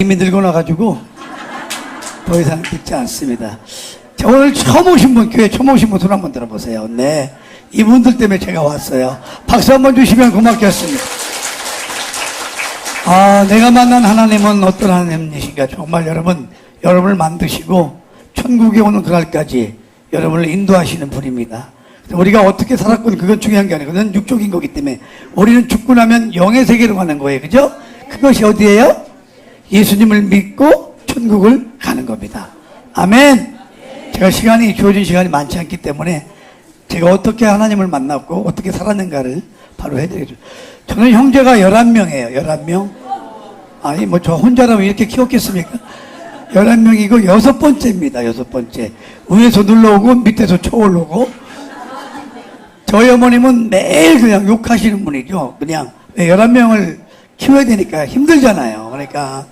이미 늙어 나가지고 더 이상 듣지 않습니다. 자, 오늘 처음 오신 분, 교회 처음 오신 분 손 한번 들어보세요. 네, 이분들 때문에 제가 왔어요. 박수 한번 주시면 고맙겠습니다. 내가 만난 하나님은 어떤 하나님이신가. 정말 여러분을 만드시고 천국에 오는 그날까지 여러분을 인도하시는 분입니다. 우리가 어떻게 살았건 그건 중요한 게 아니거든. 육적인 거기 때문에 우리는 죽고 나면 영의 세계로 가는 거예요. 그죠? 그것이 어디예요? 예수님을 믿고 천국을 가는 겁니다. 아멘. 제가 주어진 시간이 많지 않기 때문에 제가 어떻게 하나님을 만났고 어떻게 살았는가를 바로 해드리죠. 저는 형제가 11명이에요. 11명. 아니 저 혼자라면 이렇게 키웠겠습니까? 11명이고 6번째입니다. 6번째. 위에서 눌러오고 밑에서 쳐올르고. 저희 어머님은 매일 그냥 욕하시는 분이죠. 그냥 11명을 키워야 되니까 힘들잖아요. 그러니까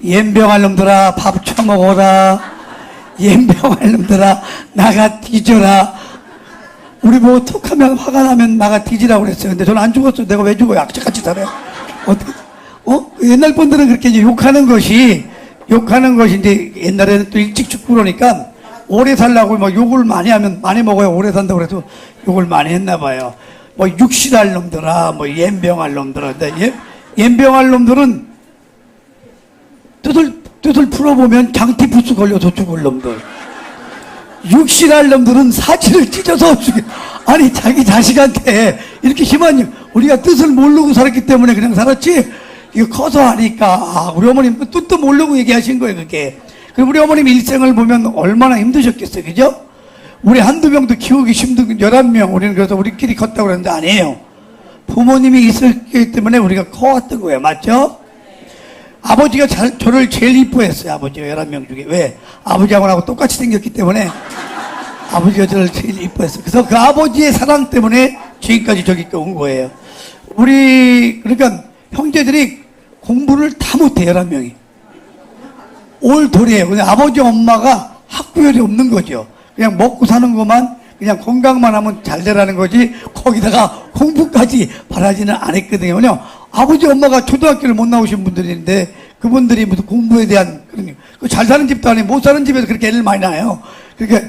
옌병할 놈들아 밥 처먹어라. 옌병할 놈들아 나가 뒤져라. 우리 뭐 톡하면 화가 나면 나가 뒤지라고 그랬어요. 근데 저는 안 죽었어요. 내가 왜 죽어요? 악착같이 살아요. 옛날 분들은 그렇게 이제 욕하는 것이 이제 옛날에는 또 일찍 죽고 그러니까 오래 살라고 막 욕을 많이 하면 많이 먹어야 오래 산다고 그래서 욕을 많이 했나 봐요. 뭐 육실할 놈들아, 뭐 옌병할 놈들아. 근데 옌병할 놈들은 뜻을 풀어보면 장티푸스 걸려서 죽을 놈들. 육실할 놈들은 사지를 찢어서 죽여. 아니 자기 자식한테 이렇게 심한 우리가 뜻을 모르고 살았기 때문에 그냥 살았지. 이거 커서 하니까 우리 어머님 뜻도 모르고 얘기하신 거예요. 그게. 그리고 우리 어머님 일생을 보면 얼마나 힘드셨겠어요. 그죠? 우리 한두 명도 키우기 힘든 11명. 우리는 그래서 우리끼리 컸다고 그러는데 아니에요. 부모님이 있었기 때문에 우리가 커왔던 거예요. 맞죠? 아버지가 저를 제일 이뻐했어요. 아버지가 11명 중에. 왜? 아버지하고 똑같이 생겼기 때문에 아버지가 저를 제일 이뻐했어요. 그래서 그 아버지의 사랑 때문에 지금까지 저기까지 온 거예요. 그러니까 형제들이 공부를 다 못해. 11명이 올 돌이에요. 근데 아버지 엄마가 학구열이 없는 거죠. 그냥 먹고 사는 것만 그냥 건강만 하면 잘 되라는 거지 거기다가 공부까지 바라지는 않았거든요. 아버지 엄마가 초등학교를 못 나오신 분들인데 그분들이 무슨 공부에 대한 잘 사는 집도 아니고 못 사는 집에서 그렇게 애를 많이 낳아요. 그러니까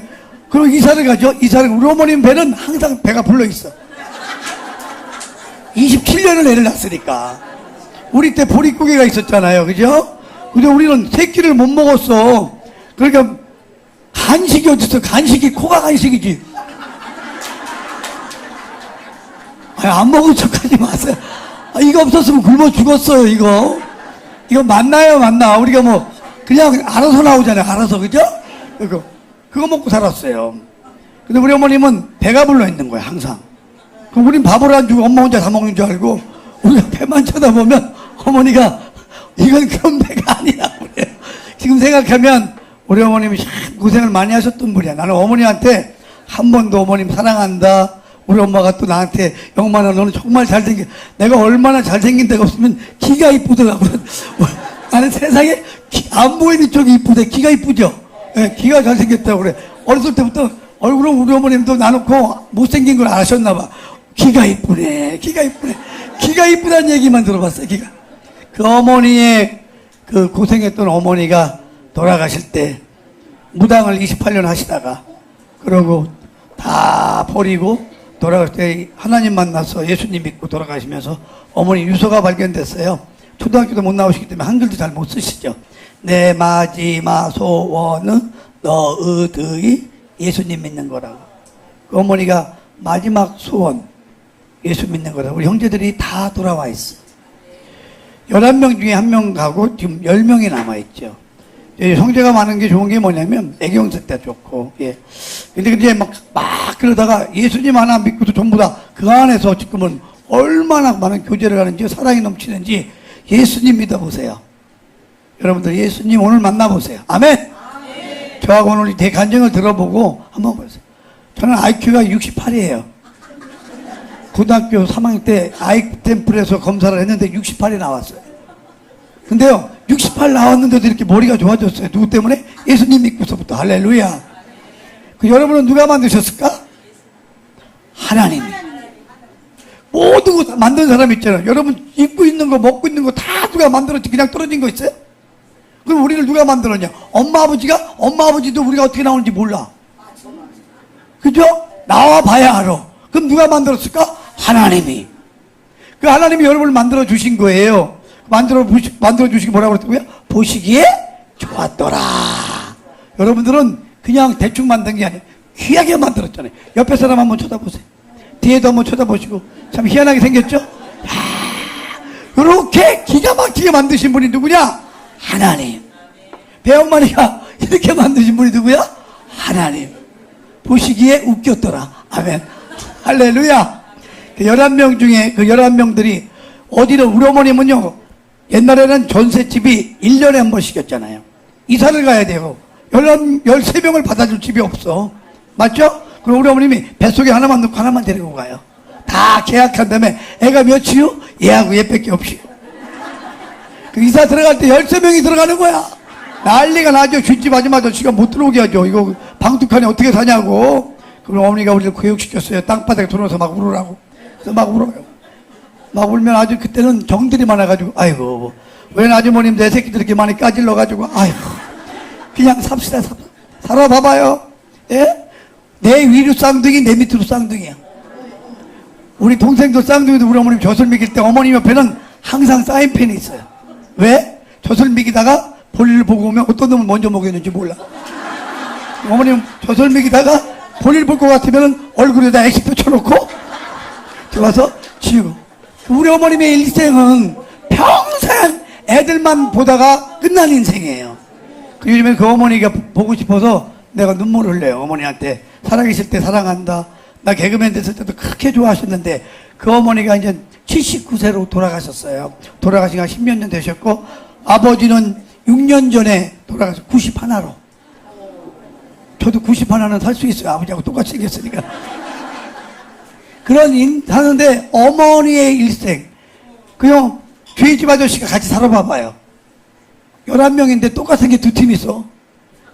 그리고 이사를 가죠. 우리 어머님 배는 항상 배가 불러 있어. 27년을 애를 낳았으니까. 우리 때 보릿고개가 있었잖아요. 그죠? 근데 우리는 새끼를 못 먹었어. 그러니까 간식이 어딨어? 간식이 코가 간식이지. 안 먹은 척하지 마세요. 이거 없었으면 굶어 죽었어요. 이거 맞나요? 맞나? 우리가 뭐 그냥 알아서 나오잖아요. 알아서. 그죠? 그거 먹고 살았어요. 근데 우리 어머님은 배가 불러 있는 거예요. 항상. 그럼 우린 밥을 안 주고 엄마 혼자 다 먹는 줄 알고 우리가 배만 쳐다보면 어머니가 이건 그런 배가 아니라고 그래요. 지금 생각하면 우리 어머님이 참 고생을 많이 하셨던 분이야. 나는 어머니한테 한 번도 어머님 사랑한다. 우리 엄마가 또 나한테 영만아 너는 정말 잘생겨. 내가 얼마나 잘생긴 데가 없으면 키가 이쁘더라고. 나는 세상에 안 보이는 쪽이 이쁘대. 키가 이쁘죠? 네, 키가 잘생겼다고 그래. 어렸을 때부터 얼굴은 우리 어머님도 나놓고 못생긴 걸 아셨나 봐. 키가 이쁘네. 키가 이쁘네. 키가 이쁘다는 얘기만 들어봤어요. 키가. 그 어머니의 그 고생했던 어머니가 돌아가실 때 무당을 28년 하시다가 그러고 다 버리고 돌아갈 때 하나님 만나서 예수님 믿고 돌아가시면서 어머니 유서가 발견됐어요. 초등학교도 못 나오시기 때문에 한글도 잘 못 쓰시죠. 내 마지막 소원은 너희들이 예수님 믿는 거라고. 그 어머니가 마지막 소원 예수 믿는 거라고. 우리 형제들이 다 돌아와 있어. 11명 중에 한 명 가고 지금 10명이 남아있죠. 형제가 많은 게 좋은 게 뭐냐면 애경색 때 좋고, 예. 근데 이제 막 그러다가 예수님 하나 믿고도 전부 다 그 안에서 지금은 얼마나 많은 교제를 하는지 사랑이 넘치는지 예수님 믿어보세요. 여러분들 예수님 오늘 만나보세요. 아멘. 저하고 오늘 제 간증을 들어보고 한번 보세요. 저는 IQ가 68이에요. 고등학교 3학년 때 아이템플에서 검사를 했는데 68이 나왔어요. 근데요, 68 나왔는데도 이렇게 머리가 좋아졌어요. 누구 때문에? 예수님 믿고서부터. 할렐루야. 여러분은 누가 만드셨을까? 하나님이. 모든 거 다 만든 사람 있잖아요. 여러분 입고 있는 거 먹고 있는 거 다 누가 만들었지 그냥 떨어진 거 있어요? 그럼 우리를 누가 만들었냐? 엄마 아버지도 우리가 어떻게 나오는지 몰라. 그죠? 나와 봐야 알아. 그럼 누가 만들었을까? 하나님이. 그 하나님이 여러분을 만들어 주신 거예요. 만들어 주시기 뭐라고 그랬고요? 보시기에 좋았더라. 여러분들은 그냥 대충 만든 게 아니에요. 귀하게 만들었잖아요. 옆에 사람 한번 쳐다보세요. 뒤에도 한번 쳐다보시고. 참 희한하게 생겼죠? 이렇게 기가 막히게 만드신 분이 누구냐? 하나님. 배엄마니가 이렇게 만드신 분이 누구야? 하나님. 보시기에 웃겼더라. 아멘. 할렐루야. 그 11명 중에 그 11명들이 어디를, 우리 어머님은요, 옛날에는 전셋집이 1년에 한 번씩이었잖아요. 이사를 가야 되고, 13명을 받아줄 집이 없어. 맞죠? 그럼 우리 어머님이 뱃속에 하나만 넣고 하나만 데리고 가요. 다 계약한 다음에 애가 몇이요? 얘하고 얘밖에 없이요. 그 이사 들어갈 때 13명이 들어가는 거야. 난리가 나죠. 뒷집 아줌마저씨가 못 들어오게 하죠. 이거 방tuk하니 어떻게 사냐고. 그럼 어머니가 우리를 교육시켰어요. 땅바닥에 들어와서 막 울으라고. 그래서 막 울어요. 막 울면 아주 그때는 정들이 많아가지고, 아이고, 웬 아주머님 내 새끼들 이렇게 많이 까질러가지고, 아이고, 그냥 삽시다. 살아봐봐요. 예? 내 위로 쌍둥이, 내 밑으로 쌍둥이야. 우리 동생도 쌍둥이도 우리 어머님 젖을 먹일 때 어머님 옆에는 항상 사인펜이 있어요. 왜? 젖을 먹이다가 볼일 보고 오면 어떤 놈을 먼저 먹였는지 몰라. 어머님 젖을 먹이다가 볼일 볼 것 같으면 얼굴에다 엑스표 쳐놓고 들어와서 지우고. 우리 어머님의 일생은 평생 애들만 보다가 끝난 인생이에요. 요즘에 그 어머니가 보고 싶어서 내가 눈물을 흘려요. 어머니한테 살아계실 때 사랑한다. 나 개그맨 됐을 때도 그렇게 좋아하셨는데 그 어머니가 이제 79세로 돌아가셨어요. 돌아가신 지 10몇 년 되셨고, 아버지는 6년 전에 돌아가서 91로. 저도 91는 살 수 있어요. 아버지하고 똑같이 생겼으니까. 사는데 어머니의 일생, 그냥 주인집 아저씨가 같이 살아봐봐요. 11명인데 똑같은 게 두 팀 있어.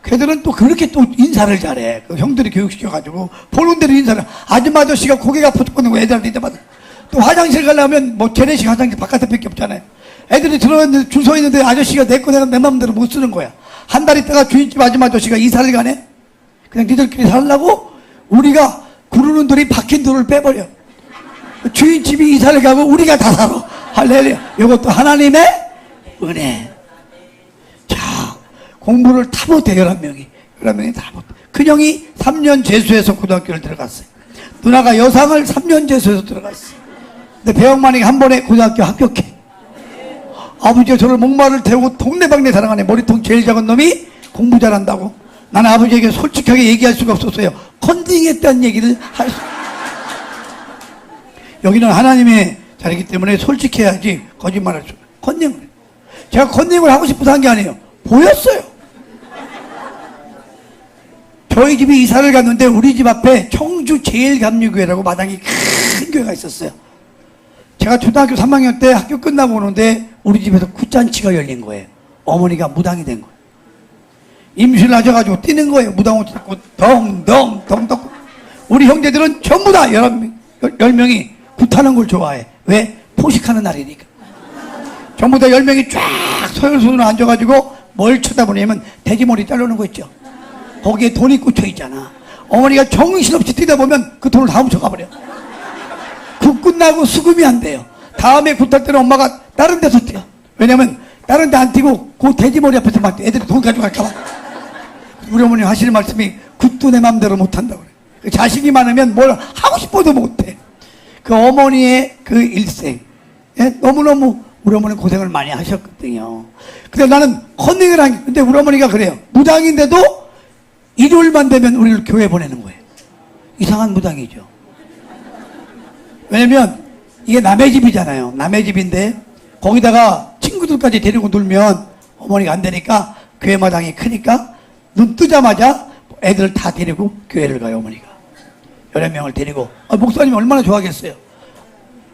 걔들은 또 그렇게 또 인사를 잘해. 그 형들이 교육시켜가지고 보는 대로 인사를. 아줌마 아저씨가 고개가 퍼졌거든. 애들한테 이제마다 또 화장실 가려면 뭐 재래식 화장실 바깥에 밖에 없잖아요. 애들이 들어갔는데 줄 서 있는데 아저씨가 내 거 내가 내 맘대로 못 쓰는 거야. 한 달 있다가 주인집 아줌마 아저씨가 이사를 가네. 그냥 니들끼리 살라고 우리가 구르는 돌이 박힌 돌을 빼버려. 주인집이 이사를 가고 우리가 다 살아. 할렐루야. 이것도 하나님의 은혜. 자, 공부를 다 못해. 11명이 다 못해. 큰형이 3년 재수해서 고등학교를 들어갔어요. 누나가 여상을 3년 재수해서 들어갔어요. 근데 배영만이가 한 번에 고등학교 합격해. 아버지가 저를 목마를 태우고 동네방네 자랑하네. 머리통 제일 작은 놈이 공부 잘한다고. 나는 아버지에게 솔직하게 얘기할 수가 없었어요. 컨닝했다는 얘기를 할 수. 여기는 하나님의 자리이기 때문에 솔직해야지 거짓말할 수. 컨닝을. 제가 컨닝을 하고 싶어서 한 게 아니에요. 보였어요. 저희 집이 이사를 갔는데 우리 집 앞에 청주 제일감리교회라고 마당이 큰 교회가 있었어요. 제가 초등학교 3학년 때 학교 끝나고 오는데 우리 집에서 굿잔치가 열린 거예요. 어머니가 무당이 된 거예요. 임신을 하셔가지고 뛰는 거예요. 무당 옷 입고 덩덩. 우리 형제들은 전부 다 10명이 굿하는 걸 좋아해. 왜? 포식하는 날이니까. 전부 다 10명이 쫙 서열순으로 앉아가지고 뭘 쳐다보냐면 돼지머리 자르는 거 있죠. 거기에 돈이 꽂혀 있잖아. 어머니가 정신없이 뛰다 보면 그 돈을 다 훔쳐가버려. 굿 끝나고 수금이 안 돼요. 다음에 굿할 때는 엄마가 다른 데서 뛰어. 왜냐면 다른 데 안 뛰고 그 돼지머리 앞에서 막 애들이 돈 가져갈까봐. 우리 어머니 하시는 말씀이 굿도 내 맘대로 못한다고 그래. 자식이 많으면 뭘 하고 싶어도 못해. 그 어머니의 그 일생, 예? 너무너무 우리 어머니 고생을 많이 하셨거든요. 근데 나는 컨닝을 한, 근데 우리 어머니가 그래요. 무당인데도 일요일만 되면 우리를 교회 보내는 거예요. 이상한 무당이죠. 왜냐면 이게 남의 집이잖아요. 남의 집인데 거기다가 친구들까지 데리고 놀면 어머니가 안 되니까 교회 마당이 크니까 눈 뜨자마자 애들 다 데리고 교회를 가요. 어머니가 11명을 데리고. 목사님이 얼마나 좋아하겠어요.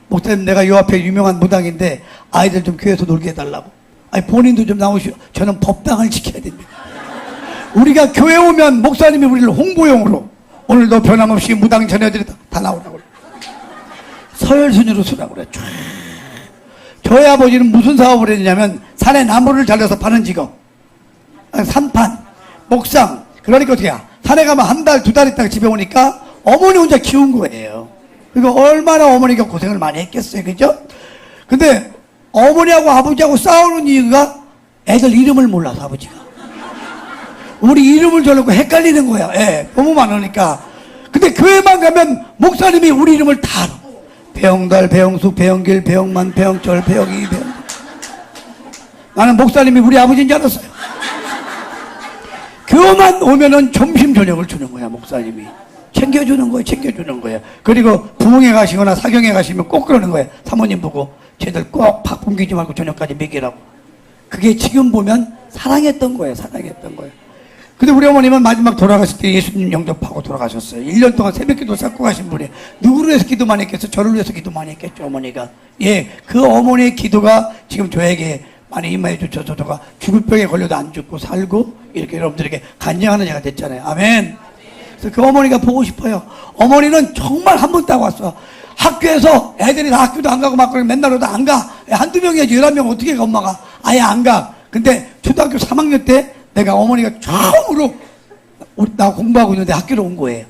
목사님, 내가 요 앞에 유명한 무당인데 아이들 좀 교회에서 놀게 해달라고. 아니 본인도 좀 나오시오. 저는 법당을 지켜야 됩니다. 우리가 교회 오면 목사님이 우리를 홍보용으로 오늘도 변함없이 무당 자녀들이 다 나오라고 그래. 서열순위로 쓰라고 그래. 저희 아버지는 무슨 사업을 했냐면 산에 나무를 잘라서 파는 직업. 산판, 목상. 그러니까 어떻게 해야? 산에 가면 한 달, 두 달 있다가 집에 오니까 어머니 혼자 키운 거예요. 그러니까 얼마나 어머니가 고생을 많이 했겠어요. 그죠? 근데 어머니하고 아버지하고 싸우는 이유가 애들 이름을 몰라서 아버지가. 우리 이름을 저러고 헷갈리는 거야. 예, 너무 많으니까. 근데 교회만 가면 목사님이 우리 이름을 다 알아. 배영달, 배영숙, 배영길, 배영만, 배영철, 배영이, 배영. 나는 목사님이 우리 아버지인 줄 알았어요. 교회만 오면은 점심 저녁을 주는 거야, 목사님이. 챙겨주는 거예요, 챙겨주는 거예요. 그리고 부흥회 가시거나 사경회 가시면 꼭 그러는 거예요. 사모님 보고 쟤들 꼭 밥 굶기지 말고 저녁까지 먹이라고. 그게 지금 보면 사랑했던 거예요, 사랑했던 거예요. 근데 우리 어머님은 마지막 돌아가실 때 예수님 영접하고 돌아가셨어요. 1년 동안 새벽기도 쌓고 가신 분이. 누구를 위해서 기도 많이 했겠어? 저를 위해서 기도 많이 했겠죠, 어머니가. 예, 그 어머니의 기도가 지금 저에게 많이 임하여 주셔서 제가 죽을 병에 걸려도 안 죽고 살고 이렇게 여러분들에게 간증하는 자가 됐잖아요. 아멘. 그래서 그 어머니가 보고 싶어요. 어머니는 정말 한 번 따고 왔어. 학교에서 애들이 다 학교도 안 가고 막 맨날 오다 안 가. 한두 명이야지 11명 어떻게 가 엄마가. 아예 안 가. 근데 초등학교 3학년 때 내가 어머니가 처음으로 나 공부하고 있는데 학교로 온 거예요.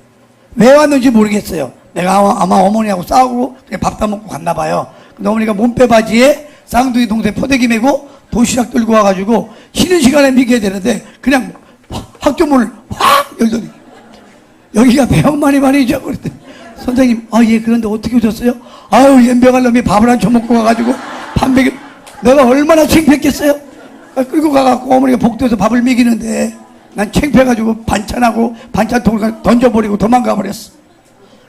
왜 왔는지 모르겠어요. 내가 아마 어머니하고 싸우고 그냥 밥 다 먹고 갔나 봐요. 근데 어머니가 몸빼 바지에 쌍둥이 동생 포대기 메고 도시락 들고 와가지고 쉬는 시간에 미겨야 되는데 그냥 학교 문을 확 열더니 여기가 배영만이만이죠. 그랬더니 선생님, 예, 그런데 어떻게 오셨어요? 아유, 연병할 놈이 밥을 안 처먹고 가가지고 밥 먹여. 내가 얼마나 창피했겠어요? 끌고 가갖고 어머니가 복도에서 밥을 먹이는데 난 창피해가지고 반찬하고 반찬통을 던져버리고 도망가 버렸어.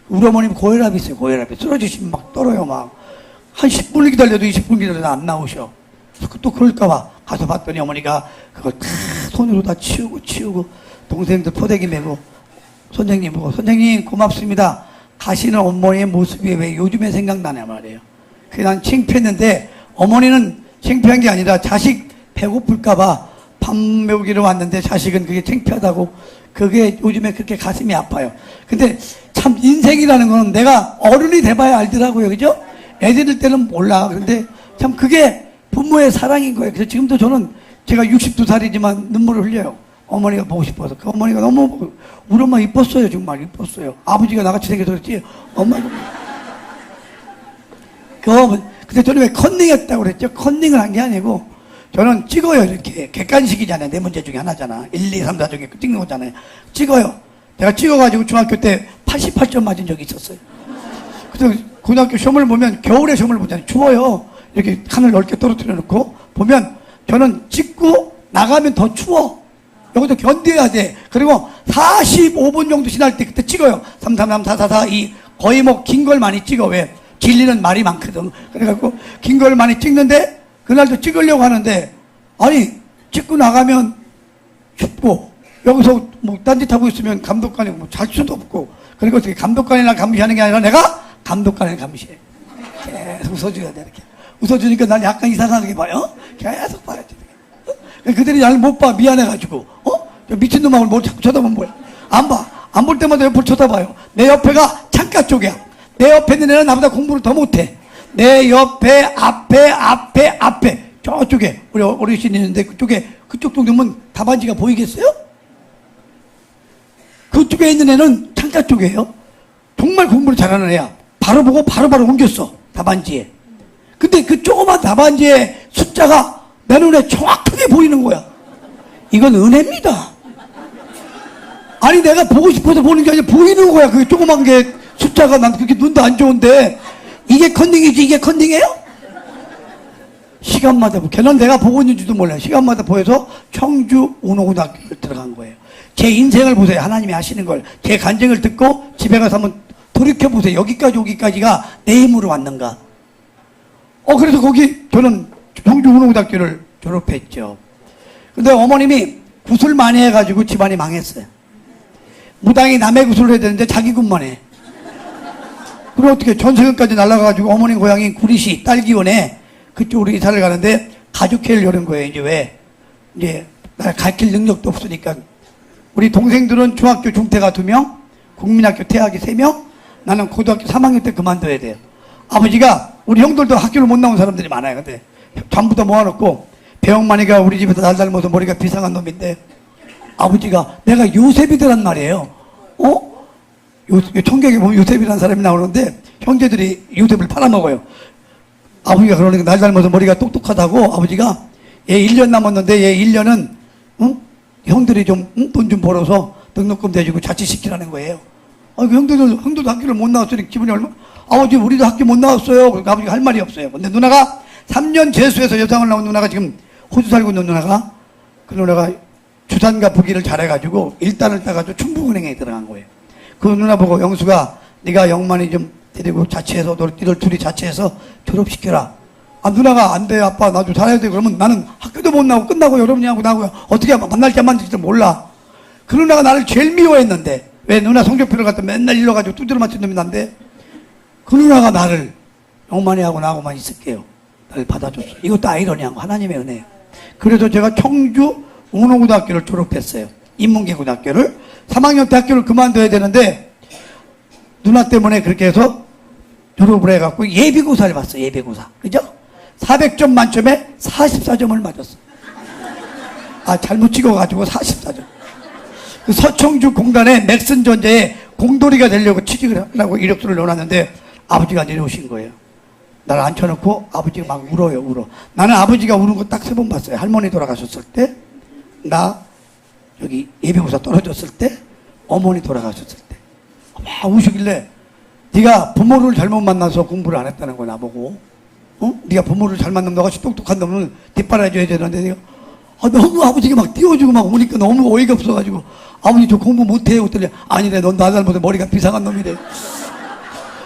우리 어머님 고혈압이 있어요, 고혈압이. 쓰러지시면 막 떨어요, 막. 한 10분을 기다려도 20분 기다려도 안 나오셔. 또 그럴까봐 가서 봤더니 어머니가 그걸 다 손으로 다 치우고 동생들 포대기 메고 선생님 보고 선생님 고맙습니다. 가시는 어머니의 모습이 왜 요즘에 생각나냐 말이에요. 그게 난 창피했는데 어머니는 창피한 게 아니라 자식 배고플까봐 밥 먹이러 왔는데 자식은 그게 창피하다고 그게 요즘에 그렇게 가슴이 아파요. 근데 참 인생이라는 거는 내가 어른이 돼봐야 알더라고요. 그죠? 애들 때는 몰라. 그런데 참 그게 부모의 사랑인 거예요. 그래서 지금도 저는 제가 62살이지만 눈물을 흘려요. 어머니가 보고 싶어서. 그 어머니가 너무, 우리 엄마 이뻤어요. 정말 이뻤어요. 아버지가 나같이 생겨서 그렇지. 엄마가. 근데 저는 왜 컨닝했다고 그랬죠? 컨닝을 한 게 아니고, 저는 찍어요. 이렇게. 객관식이잖아요. 네 문제 중에 하나잖아. 1, 2, 3, 4 중에 찍는 거잖아요. 찍어요. 내가 찍어가지고 중학교 때 88점 맞은 적이 있었어요. 그래서 고등학교 시험을 보면, 겨울에 시험을 보잖아요. 추워요. 이렇게 하늘 넓게 떨어뜨려 놓고, 보면 저는 찍고 나가면 더 추워. 여기서 견뎌야 돼. 그리고 45분 정도 지날 때 그때 찍어요. 3, 3, 3, 4, 4, 4, 2. 거의 뭐 긴 걸 많이 찍어. 왜? 진리는 말이 많거든. 그래갖고 긴 걸 많이 찍는데 그날도 찍으려고 하는데 아니 찍고 나가면 춥고 여기서 뭐 딴짓하고 있으면 감독관이 뭐 잘 수도 없고 그리고 어떻게 감독관이랑 감시하는 게 아니라 내가 감독관이랑 감시해. 계속 웃어줘야 돼. 이렇게. 웃어주니까 난 약간 이상하게 봐요. 계속 봐야 돼. 그들이 나를 못 봐. 미안해가지고. 미친놈하고 뭘 자꾸 쳐다보면 뭐야. 안 봐. 안 볼 때마다 옆을 쳐다봐요. 내 옆에가 창가 쪽이야. 내 옆에 있는 애는 나보다 공부를 더 못해. 내 옆에, 앞에. 저쪽에, 우리 어르신이 있는데 그쪽 정도면 답안지가 보이겠어요? 그쪽에 있는 애는 창가 쪽이에요. 정말 공부를 잘하는 애야. 바로 보고 바로 옮겼어. 답안지에. 근데 그 조그만 답안지에 숫자가 내 눈에 정확하게 보이는 거야. 이건 은혜입니다. 아니 내가 보고 싶어서 보는 게 아니라 보이는 거야. 그게 조그만 게 숫자가 난 그렇게 눈도 안 좋은데 이게 컨닝이지 이게 컨닝이에요? 시간마다 걔는 내가 보고 있는지도 몰라요. 시간마다 보여서 청주 운호고등학교를 들어간 거예요. 제 인생을 보세요. 하나님이 하시는 걸. 제 간증을 듣고 집에 가서 한번 돌이켜보세요. 여기까지가 내 힘으로 왔는가. 그래서 거기 저는 청주 운호고등학교를 졸업했죠. 근데 어머님이 굿을 많이 해가지고 집안이 망했어요. 무당이 남의 굿을 해야 되는데 자기 굿만 해. 그리고 어떻게 전세금까지 날라가가지고 어머니 고향인 구리시 딸기원에 그쪽으로 이사를 가는데 가족회를 여는 거예요. 이제 왜? 이제 나 가르칠 능력도 없으니까. 우리 동생들은 중학교 중퇴가 2명, 국민학교 퇴학이 3명, 나는 고등학교 3학년 때 그만둬야 돼요. 아버지가 우리 형들도 학교를 못 나온 사람들이 많아요. 근데 전부 다 모아놓고 배영만이가 우리 집에서 날 닮아서 머리가 비상한 놈인데 아버지가 내가 요셉이더란 말이에요. 청경에 보면 요셉이라는 사람이 나오는데 형제들이 요셉을 팔아먹어요. 아버지가 그러니까 날 닮아서 머리가 똑똑하다고 아버지가 얘 1년 남았는데 얘 1년은 형들이 좀 돈 좀 벌어서 등록금 대주고 자취시키라는 거예요. 형들도 학교를 못 나왔으니 기분이 얼마나 아버지 우리도 학교 못 나왔어요. 그러니까 아버지가 할 말이 없어요. 근데 누나가 3년 재수해서 여상을 나온 누나가 지금 호주 살고 있는 누나가 그 누나가 주산과 부기를 잘해가지고 일단을 따가지고 충북은행에 들어간 거예요. 그 누나 보고 영수가 네가 영만이 좀 데리고 자취해서 너희들 둘이 자취해서 졸업시켜라. 누나가 안 돼 아빠 나 좀 살아야 돼. 그러면 나는 학교도 못 나오고 끝나고 여러분이 하고 나고요. 어떻게 하면 만날지 안 만날지도 몰라. 그 누나가 나를 제일 미워했는데 왜 누나 성적표를 갖다 맨날 일러가지고 두드려 맞춘 놈이 난데 그 누나가 나를 영만이하고 나하고만 있을게요. 나를 받아줬어. 이것도 아이러니한 거 하나님의 은혜예요. 그래서 제가 청주 웅호고등학교를 졸업했어요. 인문계고등학교를 3학년 때 학교를 그만둬야 되는데 누나 때문에 그렇게 해서 졸업을 해갖고 예비고사를 봤어요. 예비고사 그죠? 400점 만점에 44점을 맞았어. 잘못 찍어가지고 44점. 그 서청주 공단에 넥슨전자에 공돌이가 되려고 취직을 하려고 이력서를 넣어놨는데 아버지가 내려오신 거예요. 나를 앉혀놓고 아버지가 막 울어요. 울어. 나는 아버지가 우는 거 딱 3번 봤어요. 할머니 돌아가셨을 때, 나 여기 예비고사 떨어졌을 때, 어머니 돌아가셨을 때 막 우시길래 네가 부모를 잘못 만나서 공부를 안 했다는 거 나보고 네가 부모를 잘 만나면 너같이 똑똑한 놈은 뒷바라져야 되는데 내가 너무 아버지가 막 띄워주고 막 오니까 너무 어이가 없어가지고 아버지 저 공부 못해요. 그랬더니 아니래 넌 나 닮아서 머리가 비상한 놈이래.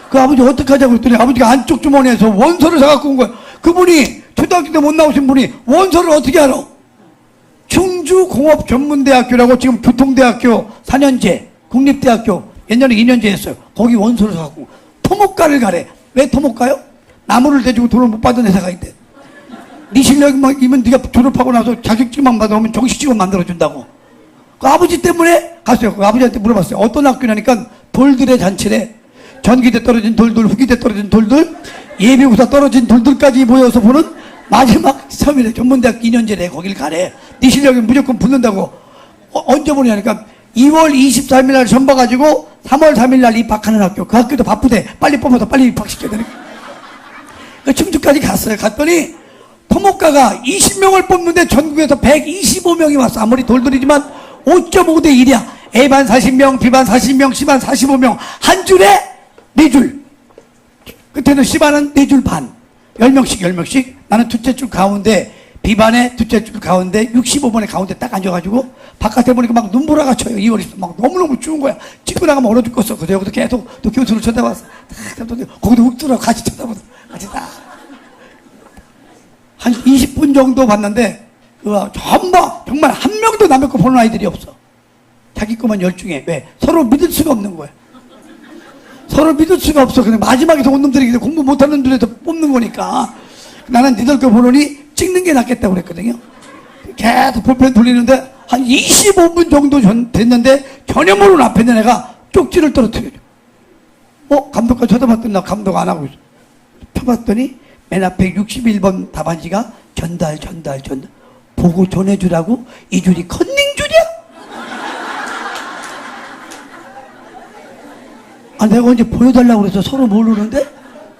그 아버지 어떡하자고 그랬더니 아버지가 안쪽 주머니에서 원서를 사갖고 온 거야. 그분이 초등학교 때 못 나오신 분이 원서를 어떻게 알아? 충주공업전문대학교라고 지금 교통대학교 4년제 국립대학교 옛날에 2년제 했어요. 거기 원서를 사갖고 토목과를 가래. 왜 토목과요? 나무를 대주고 돈을 못 받은 회사가 있대. 네 실력이면 네가 졸업하고 나서 자격증만 받아오면 정식직원 만들어준다고. 그 아버지 때문에 갔어요. 그 아버지한테 물어봤어요. 어떤 학교냐니까 돌들의 잔치래. 전기대 떨어진 돌들, 후기대 떨어진 돌들, 예비고사 떨어진 돌들까지 모여서 보는 마지막 시험이래. 전문대학교 2년제래. 거길 가래. 네 실력이면 무조건 붙는다고. 언제 보냐니까 2월 23일 날 시험 봐가지고 3월 3일 날 입학하는 학교. 그 학교도 바쁘대. 빨리 뽑아서 빨리 입학시켜야 되니까. 그 충주까지 갔어요. 갔더니 토목과가 20명을 뽑는데 전국에서 125명이 왔어. 아무리 돌돌이지만 5.5대 1이야. A반 40명, B반 40명, C반 45명. 한 줄에 4줄. 그때는 C반은 4줄 반. 10명씩, 10명씩. 나는 둘째 줄 가운데, B반에 둘째 줄 가운데, 65번에 가운데 딱 앉아가지고, 바깥에 보니까 막 눈보라가 쳐요. 2월 20일. 막 너무너무 추운 거야. 찍고 나가면 얼어 죽겠어. 그래서 여기도 계속 또 교수를 쳐다봤어. 거기도 욱들어 같이 쳐다보고. 같이 딱. 한 20분 정도 봤는데, 정말 한 명도 남의 거 보는 아이들이 없어. 자기 거만 열중해. 왜? 서로 믿을 수가 없는 거야. 서로 믿을 수가 없어. 그냥 마지막에서 온 놈들이 공부 못하는 놈들에서 뽑는 거니까. 나는 니들 거 보느니 찍는 게 낫겠다고 그랬거든요. 계속 볼펜 돌리는데 한 25분 정도 됐는데 전혀 모르는 앞에 있는 애가 쪽지를 떨어뜨려줘. 감독과 쳐다봤더니 나 감독 안 하고 있어. 펴봤더니 맨 앞에 61번 답안지가 전달. 보고 전해주라고 이 줄이 컨닝줄이야? 내가 언제 보여달라고 그래서 서로 모르는데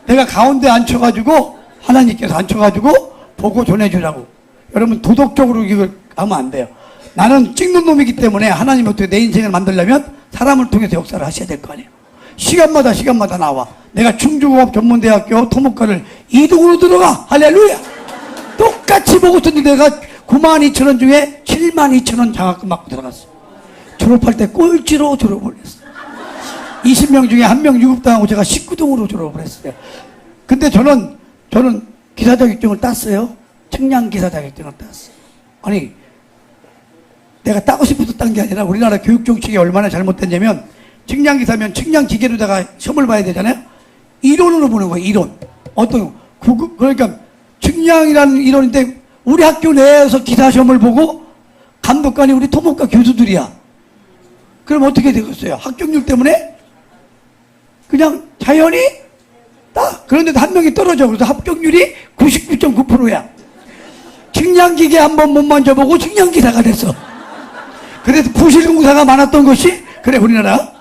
내가 가운데 앉혀가지고 하나님께서 앉혀가지고 보고 전해주라고. 여러분 도덕적으로 이걸 하면 안 돼요. 나는 찍는 놈이기 때문에 하나님이 어떻게 내 인생을 만들려면 사람을 통해서 역사를 하셔야 될 거 아니에요. 시간마다 나와. 내가 충주공업전문대학교 토목과를 2등으로 들어가. 할렐루야. 똑같이 보고 있었는데 내가 92,000원 중에 72,000원 장학금 받고 들어갔어. 졸업할 때 꼴찌로 졸업을 했어. 20명 중에 1명 유급당하고 제가 19등으로 졸업을 했어요. 근데 저는 기사 자격증을 땄어요. 측량 기사 자격증을 땄어요. 아니, 내가 따고 싶어서 딴 게 아니라 우리나라 교육 정책이 얼마나 잘못됐냐면 측량 기사면 측량 기계로다가 시험을 봐야 되잖아요. 이론으로 보는 거예요. 이론. 그러니까 측량이라는 이론인데 우리 학교 내에서 기사 시험을 보고 감독관이 우리 토목과 교수들이야. 그럼 어떻게 되겠어요? 합격률 때문에 그냥 자연히 그런데도 한 명이 떨어져. 그래서 합격률이 99.9%야. 측량기계 한번 못 만져보고 측량기사가 됐어. 그래서 부실공사가 많았던 것이 그래 우리나라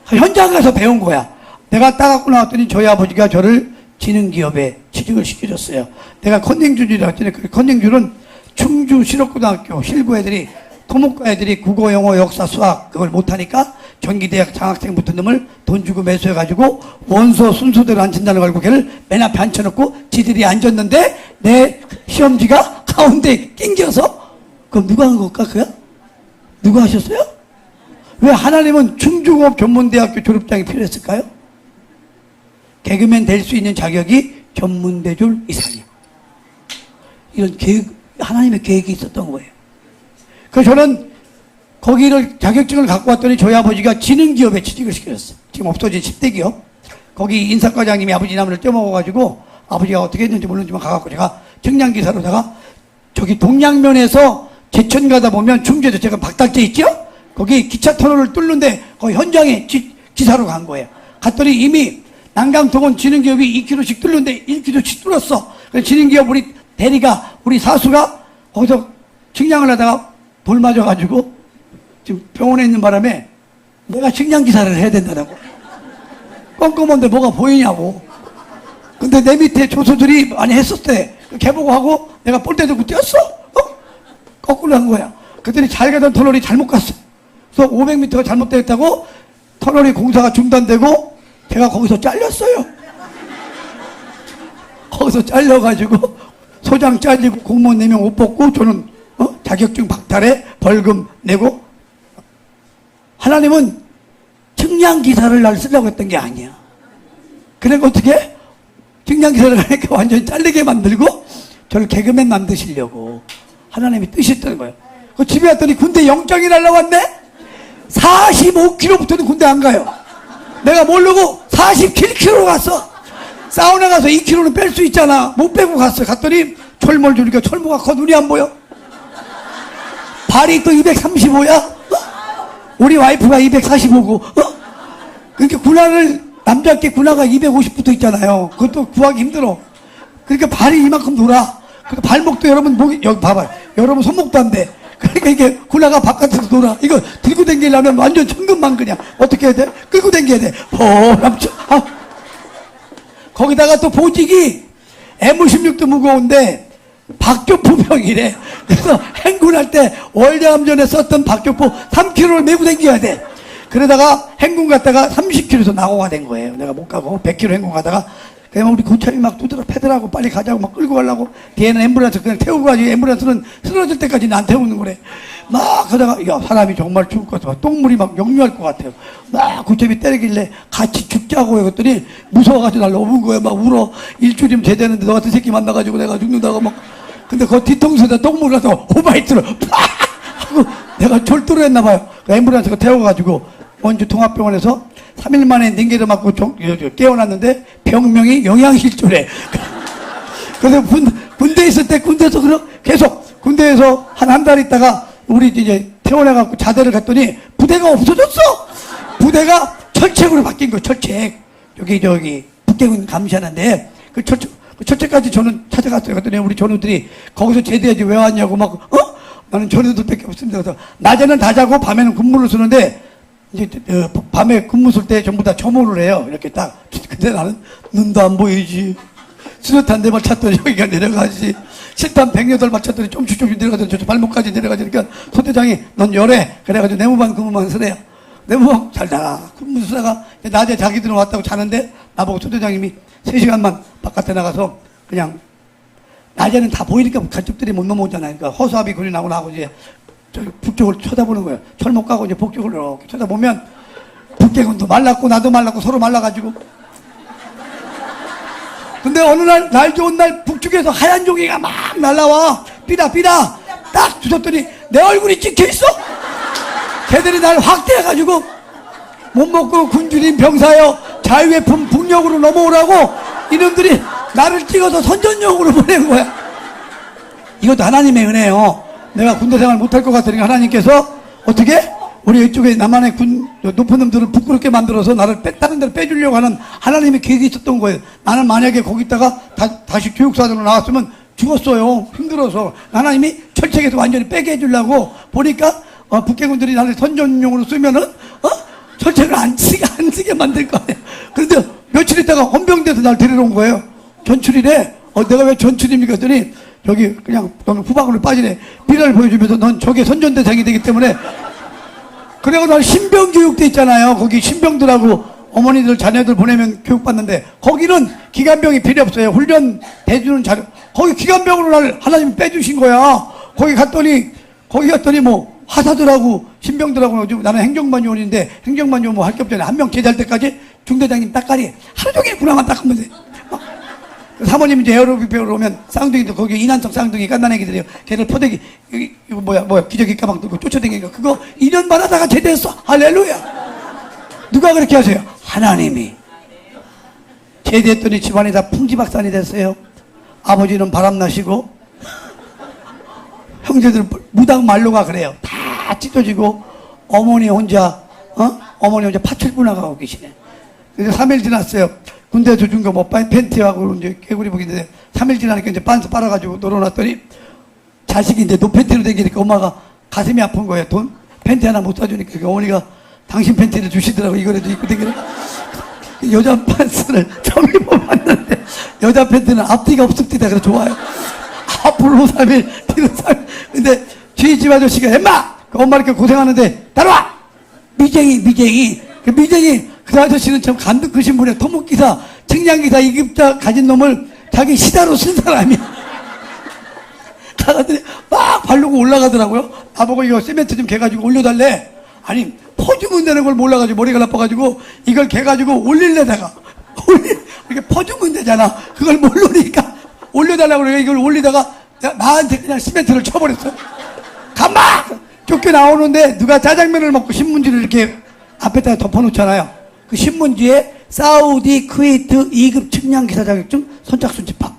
현장 가서 배운 거야. 내가 따갖고 나왔더니 저희 아버지가 저를 지능기업에 취직을 시켜줬어요. 내가 컨닝준이라고 했더니 그 컨닝준은 충주 실업고등학교 실구 애들이 토목과 애들이 국어, 영어, 역사, 수학 그걸 못하니까 전기대학 장학생 붙은 놈을 돈 주고 매수해가지고 원서 순서대로 앉힌다는 걸 알고 걔를 맨 앞에 앉혀놓고 지들이 앉았는데 내 시험지가 가운데 낑겨서 그럼 누가 한 걸까 그야? 누가 하셨어요? 왜 하나님은 충주공업 전문대학교 졸업장이 필요했을까요? 개그맨 될 수 있는 자격이 전문대졸 이상이야. 이런 계획, 하나님의 계획이 있었던 거예요. 그래서 저는 거기를 자격증을 갖고 왔더니 저희 아버지가 지능기업에 취직을 시켰어요. 지금 없어진 10대 기업. 거기 인사과장님이 아버지 나무를 떼먹어가지고 아버지가 어떻게 했는지 모르지만 가갖고 제가 측량기사로다가 저기 동양면에서 제천 가다 보면 충주에서 제가 박달재 있죠? 거기 기차 터널을 뚫는데 거기 현장에 기사로 간 거예요. 갔더니 이미 난강통은 지능기업이 2km씩 뚫는데 1km씩 뚫었어. 그래서 지능기업 우리 대리가 우리 사수가 거기서 측량을 하다가 돌 맞아가지고 지금 병원에 있는 바람에 내가 측량기사를 해야 된다고. 껌껌한데 뭐가 보이냐고. 근데 내 밑에 조수들이 많이 했었대. 걔보고 하고 내가 볼때 들고 뛰었어. 거꾸로 한 거야. 그랬더니 잘 가던 터널이 잘못 갔어. 그래서 500m가 잘못됐다고 터널이 공사가 중단되고 제가 거기서 잘렸어요. 거기서 잘려가지고 소장 잘리고 공무원 4명 옷 벗고 저는 자격증 박탈에 벌금 내고. 하나님은 측량기사를 날 쓰려고 했던 게 아니야. 그러니까 어떻게? 측량기사를 하니까 완전히 잘리게 만들고 저를 개그맨 만드시려고 하나님이 뜻이었던 거예요. 그 집에 왔더니 군대 영장이 날라왔네? 45km부터는 군대 안 가요. 내가 모르고 47km 갔어. 사우나 가서 2km는 뺄 수 있잖아. 못 빼고 갔어. 갔더니 철모를 주니까 철모가 커 눈이 안 보여. 발이 또 235야? 우리 와이프가 245고, 그러니까 군화를, 남자께 군화가 250 붙어 있잖아요. 그것도 구하기 힘들어. 그러니까 발이 이만큼 돌아. 그 발목도 여러분, 목이, 여기 봐봐요. 여러분 손목도 안 돼. 그러니까 이게 군화가 바깥에서 돌아. 이거 들고 다니려면 완전 천근만근이야. 어떻게 해야 돼? 끌고 다녀야 돼. 거기다가 또 보직이 M16도 무거운데, 박격포병이래. 그래서 행군할 때 월장암전에 썼던 박격포 3kg를 메고 다녀야 돼. 그러다가 행군 갔다가 30km에서 낙오가 된 거예요. 내가 못 가고 100km 행군 가다가 그냥 우리 고참이 막 두드러 패더라고 빨리 가자고 막 끌고 가려고 뒤에는 앰뷸런스 그냥 태우고 가지. 앰뷸런스는 쓰러질 때까지 난 태우는 거래. 막 하다가 야 사람이 정말 죽을 것 같아. 똥물이 막 역류할 것 같아요. 막 고참이 때리길래 같이 죽자고 했더니 무서워가지고 날 넘은 거야. 막 울어. 일주일이면 제대는데 너 같은 새끼 만나가지고 내가 죽는다고 막. 근데 그 뒤통수에다 똥물 가서 오바이트로 팍 하고 내가 절도를 했나 봐요. 그 앰뷸런스가 태워가지고 원주 통합병원에서 3일 만에 냉기를 맞고 깨어났는데 병명이 영양실조래. 그래서 군대에 있을 때 군대에서 계속 군대에서 한 달 있다가 우리 이제 퇴원해갖고 자대를 갔더니 부대가 없어졌어. 부대가 철책으로 바뀐 거예요. 철책. 저기 북경은 감시하는데 그 철책까지 저는 찾아갔어요. 그랬더니 우리 전우들이 거기서 제대하지 왜 왔냐고 막 나는 전우들밖에 없습니다. 그래서 낮에는 다 자고 밤에는 근무를 쓰는데 이제 밤에 근무 쓸 때 전부 다 점호를 해요. 이렇게 딱. 근데 나는 눈도 안 보이지. 수류탄 4발 찼더니 여기가 내려가지. 실탄 108발 찼더니 좀씩 내려가더니 저 발목까지 내려가지. 그러니까 소대장이 넌 열해. 그래가지고 내무반 근무만 쓰래요. 내무반 잘 자. 근무 쓰다가 낮에 자기들은 왔다고 자는데 나보고 소대장님이 3시간만 바깥에 나가서 그냥 낮에는 다 보이니까 가족들이 못 넘어오잖아요. 그러니까 허수아비 군이 나고 이제 저기 북쪽을 쳐다보는 거예요. 철목 가고 이제 북쪽을 이렇게 쳐다보면 북계군도 말랐고 나도 말랐고 서로 말라가지고. 근데 어느 날 좋은 날 북쪽에서 하얀 종이가 막 날라와. 삐다 딱 주셨더니 내 얼굴이 찍혀있어. 걔들이 날 확대해가지고 못 먹고 군주님 병사여 자유의 품 북녘으로 넘어오라고 이놈들이 나를 찍어서 선전용으로 보낸 거야. 이것도 하나님의 은혜예요. 내가 군대 생활 못할 것 같으니까 하나님께서 어떻게? 우리 이쪽에 남한의 높은 놈들을 부끄럽게 만들어서 나를 다른 데로 빼주려고 하는 하나님의 계획이 있었던 거예요. 나는 만약에 거기다가 다시 교육사들로 나왔으면 죽었어요. 힘들어서. 하나님이 철책에서 완전히 빼게 해주려고 보니까 북해군들이 나를 선전용으로 쓰면은 철책을 안 쓰게 만들 거예요. 그런데 며칠 있다가 헌병돼서 날 데리러 온 거예요. 전출이래. 내가 왜 전출입니까? 했더니 저기 그냥 후방으로 빠지네. 미라를 보여주면서 넌 저게 선전대상이 되기 때문에. 그래서 난 신병교육대 있잖아요. 거기 신병들하고 어머니들 자녀들 보내면 교육받는데 거기는 기관병이 필요 없어요. 훈련 대주는 자료. 거기 기관병으로 날 하나님이 빼주신 거야. 거기 갔더니 뭐 하사들하고 신병들하고 나는 행정반요원인데 행정반요원 뭐 할 게 없잖아요. 한 명 제자할 때까지 중대장님 따까리 하루 종일 군화만 닦으면 돼. 사모님 이제 에어로빅 배우러 오면 쌍둥이도 거기 이난석 쌍둥이 깐난애기들이요. 걔를 포대기 이거 뭐야 기저귀 가방 들고 쫓아다니는 거 그거 2년만 하다가 제대했어. 할렐루야. 누가 그렇게 하세요? 하나님이. 제대했더니 집안이 다 풍지박산이 됐어요. 아버지는 바람나시고 형제들 무당 말로가 그래요. 다 찢어지고 어머니 혼자 파출부 나가고 계시네. 그래서 3일 지났어요. 군대에서 준 거 뭐 팬티하고 이제 개구리 복인데 3일 지나니까 이제 반스 빨아가지고 놀아놨더니 자식이 이제 노팬티로 다니니까 엄마가 가슴이 아픈 거예요. 팬티 하나 못 사주니까 어머니가 당신 팬티를 주시더라고. 이거라도 입고 다니라. 여자 팬츠를 처음 입어봤는데 여자 팬티는 앞뒤가 없습니다. 그래서 좋아요. 앞으로 3일 뒤로 3일. 근데 주희 집 아저씨가 엠마 그 엄마 이렇게 고생하는데 따라와. 미쟁이 그 아저씨는 참 간득 크신 분이야. 토목기사 측량기사 2급자 가진 놈을 자기 시다로 쓴 사람이야. 가가더니 막 바르고 올라가더라고요. 나보고 이거 세멘트 좀 개가지고 올려달래. 아니 퍼주면 되는 걸 몰라가지고 머리가 나빠가지고 이걸 개가지고 올리려다가 이렇게 퍼주면 되잖아. 그걸 모르니까 올려달라고 그래. 이걸 올리다가 나한테 그냥 시멘트를 쳐버렸어. 가만 쫓겨나오는데 누가 짜장면을 먹고 신문지를 이렇게 앞에다가 덮어놓잖아요. 그 신문지에 사우디 쿠웨이트 2급 측량기사 자격증 선착순 집합.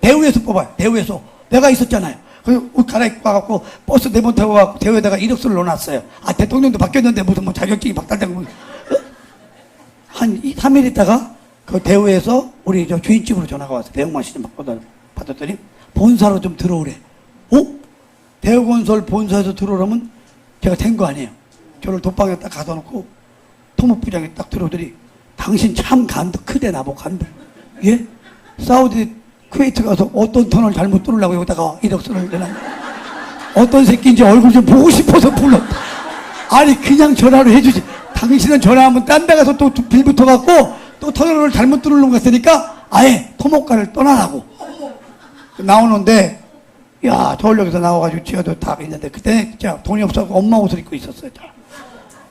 대우에서 뽑아요. 대우에서 내가 있었잖아요. 그래서 옷 갈아입고 와갖고 버스 4번 타고 와갖고 대우에다가 이력서를 넣어놨어요. 대통령도 바뀌었는데 무슨 뭐 자격증이 박탈되고. 한 3일 있다가 그 대우에서 우리 저 주인집으로 전화가 왔어요. 배영만 씨 좀 받았더니 본사로 좀 들어오래. 대우건설 본사에서 들어오려면 제가 된 거 아니에요. 저를 독방에 딱 가둬놓고 토목부장이 딱 들어오더니 당신 참 간도 크대 나보고 간도. 예? 사우디 쿠웨이트 가서 어떤 터널 잘못 뚫으려고 여기다가 이력서를 내놨. 어떤 새끼인지 얼굴 좀 보고 싶어서 불렀다. 아니 그냥 전화로 해주지. 당신은 전화하면 딴 데 가서 또 빌 붙어갖고 또 터널을 잘못 뚫으려고 했으니까 아예 토목과를 떠나라고. 나오는데 야 서울역에서 나와가지고 지하도 다 있는데 그때 진짜 돈이 없어서 엄마 옷을 입고 있었어요.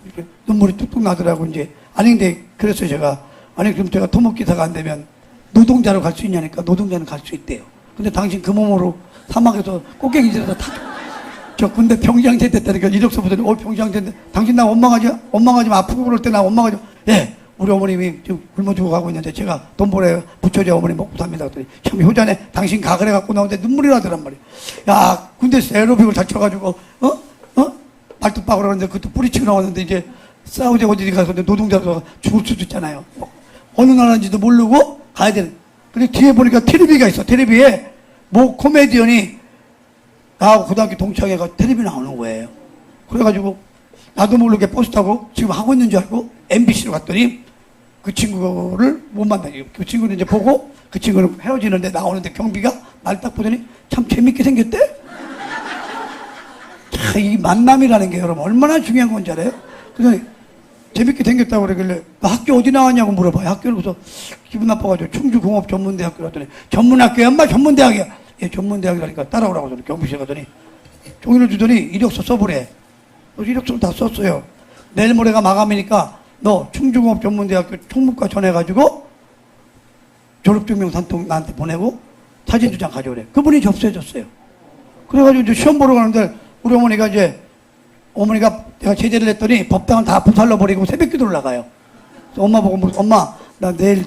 이렇게 눈물이 뚝뚝 나더라고. 이제 아니 근데 그랬어요. 제가 아니 그럼 제가 토목기사가 안 되면 노동자로 갈 수 있냐니까. 노동자는 갈 수 있대요. 근데 당신 그 몸으로 사막에서 꼭대기질에서 저 군대 병장제 됐다니까. 이력서 보더니 병장제인데 당신 나 원망하지 아프고 그럴 때 나 원망하지 예 우리 어머님이 지금 굶어 죽어가고 있는데 제가 돈 벌어요. 부처제 어머니 먹고 삽니다. 그랬더니 참 효자네. 당신 가 그래갖고 나오는데 눈물이 나더란 말이야. 야 군대에서 에어로빅을 다쳐가지고 발톱박으로 하는데 그것도 뿌리치고 나왔는데 이제 사우디 어디 가서 노동자로 죽을 수도 있잖아요. 어느 나라인지도 모르고 가야 되는. 근데 뒤에 보니까 텔레비가 있어. 텔레비에 뭐 코미디언이 나하고 고등학교 동창회가 텔레비 나오는 거예요. 그래가지고 나도 모르게 버스 타고 지금 하고 있는 줄 알고 MBC로 갔더니 그 친구를 못 만나요. 그 친구를 이제 보고 그 친구는 헤어지는데 나오는데 경비가 날 딱 보더니 참 재밌게 생겼대? 참, 이 만남이라는 게 여러분 얼마나 중요한 건지 알아요? 그래서 재밌게 생겼다고 그러길래 학교 어디 나왔냐고 물어봐요. 학교를 그래서 기분 나빠가지고 충주공업전문대학교 갔더니 전문학교야 엄마 전문대학이야. 예 전문대학이라니까 따라오라고 저는 경비실에 가더니 종이를 주더니 이력서 써보래. 이력서를 다 썼어요. 내일 모레가 마감이니까 너 충주공업전문대학교 총무과 전해가지고 졸업증명 산통 나한테 보내고 사진 2장 가져오래. 그분이 접수해줬어요. 그래가지고 이제 시험 보러 가는데 우리 어머니가 내가 제재를 했더니 법당을 다 부살러 버리고 새벽기도를 나가요. 엄마 보고 엄마 나 내일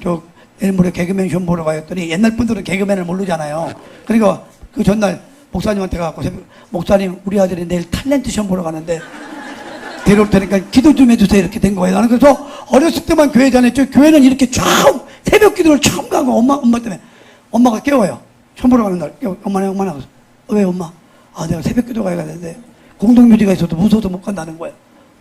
모레 개그맨 시험 보러 가요 했더니 옛날 분들은 개그맨을 모르잖아요. 그러니까 그 전날 목사님한테 가고 목사님 우리 아들이 내일 탤런트 시험 보러 가는데 데려올 테니까 기도 좀 해주세요 이렇게 된 거예요. 나는 그래서 어렸을 때만 교회 다녔죠. 교회는 이렇게 처음 새벽 기도를 처음 가고 엄마 때문에 엄마가 깨워요. 처음 보러 가는 날, 엄마네, 왜 엄마? 아, 내가 새벽 기도 가야 되는데, 공동묘지가 있어도 무서워서 못 간다는 거야.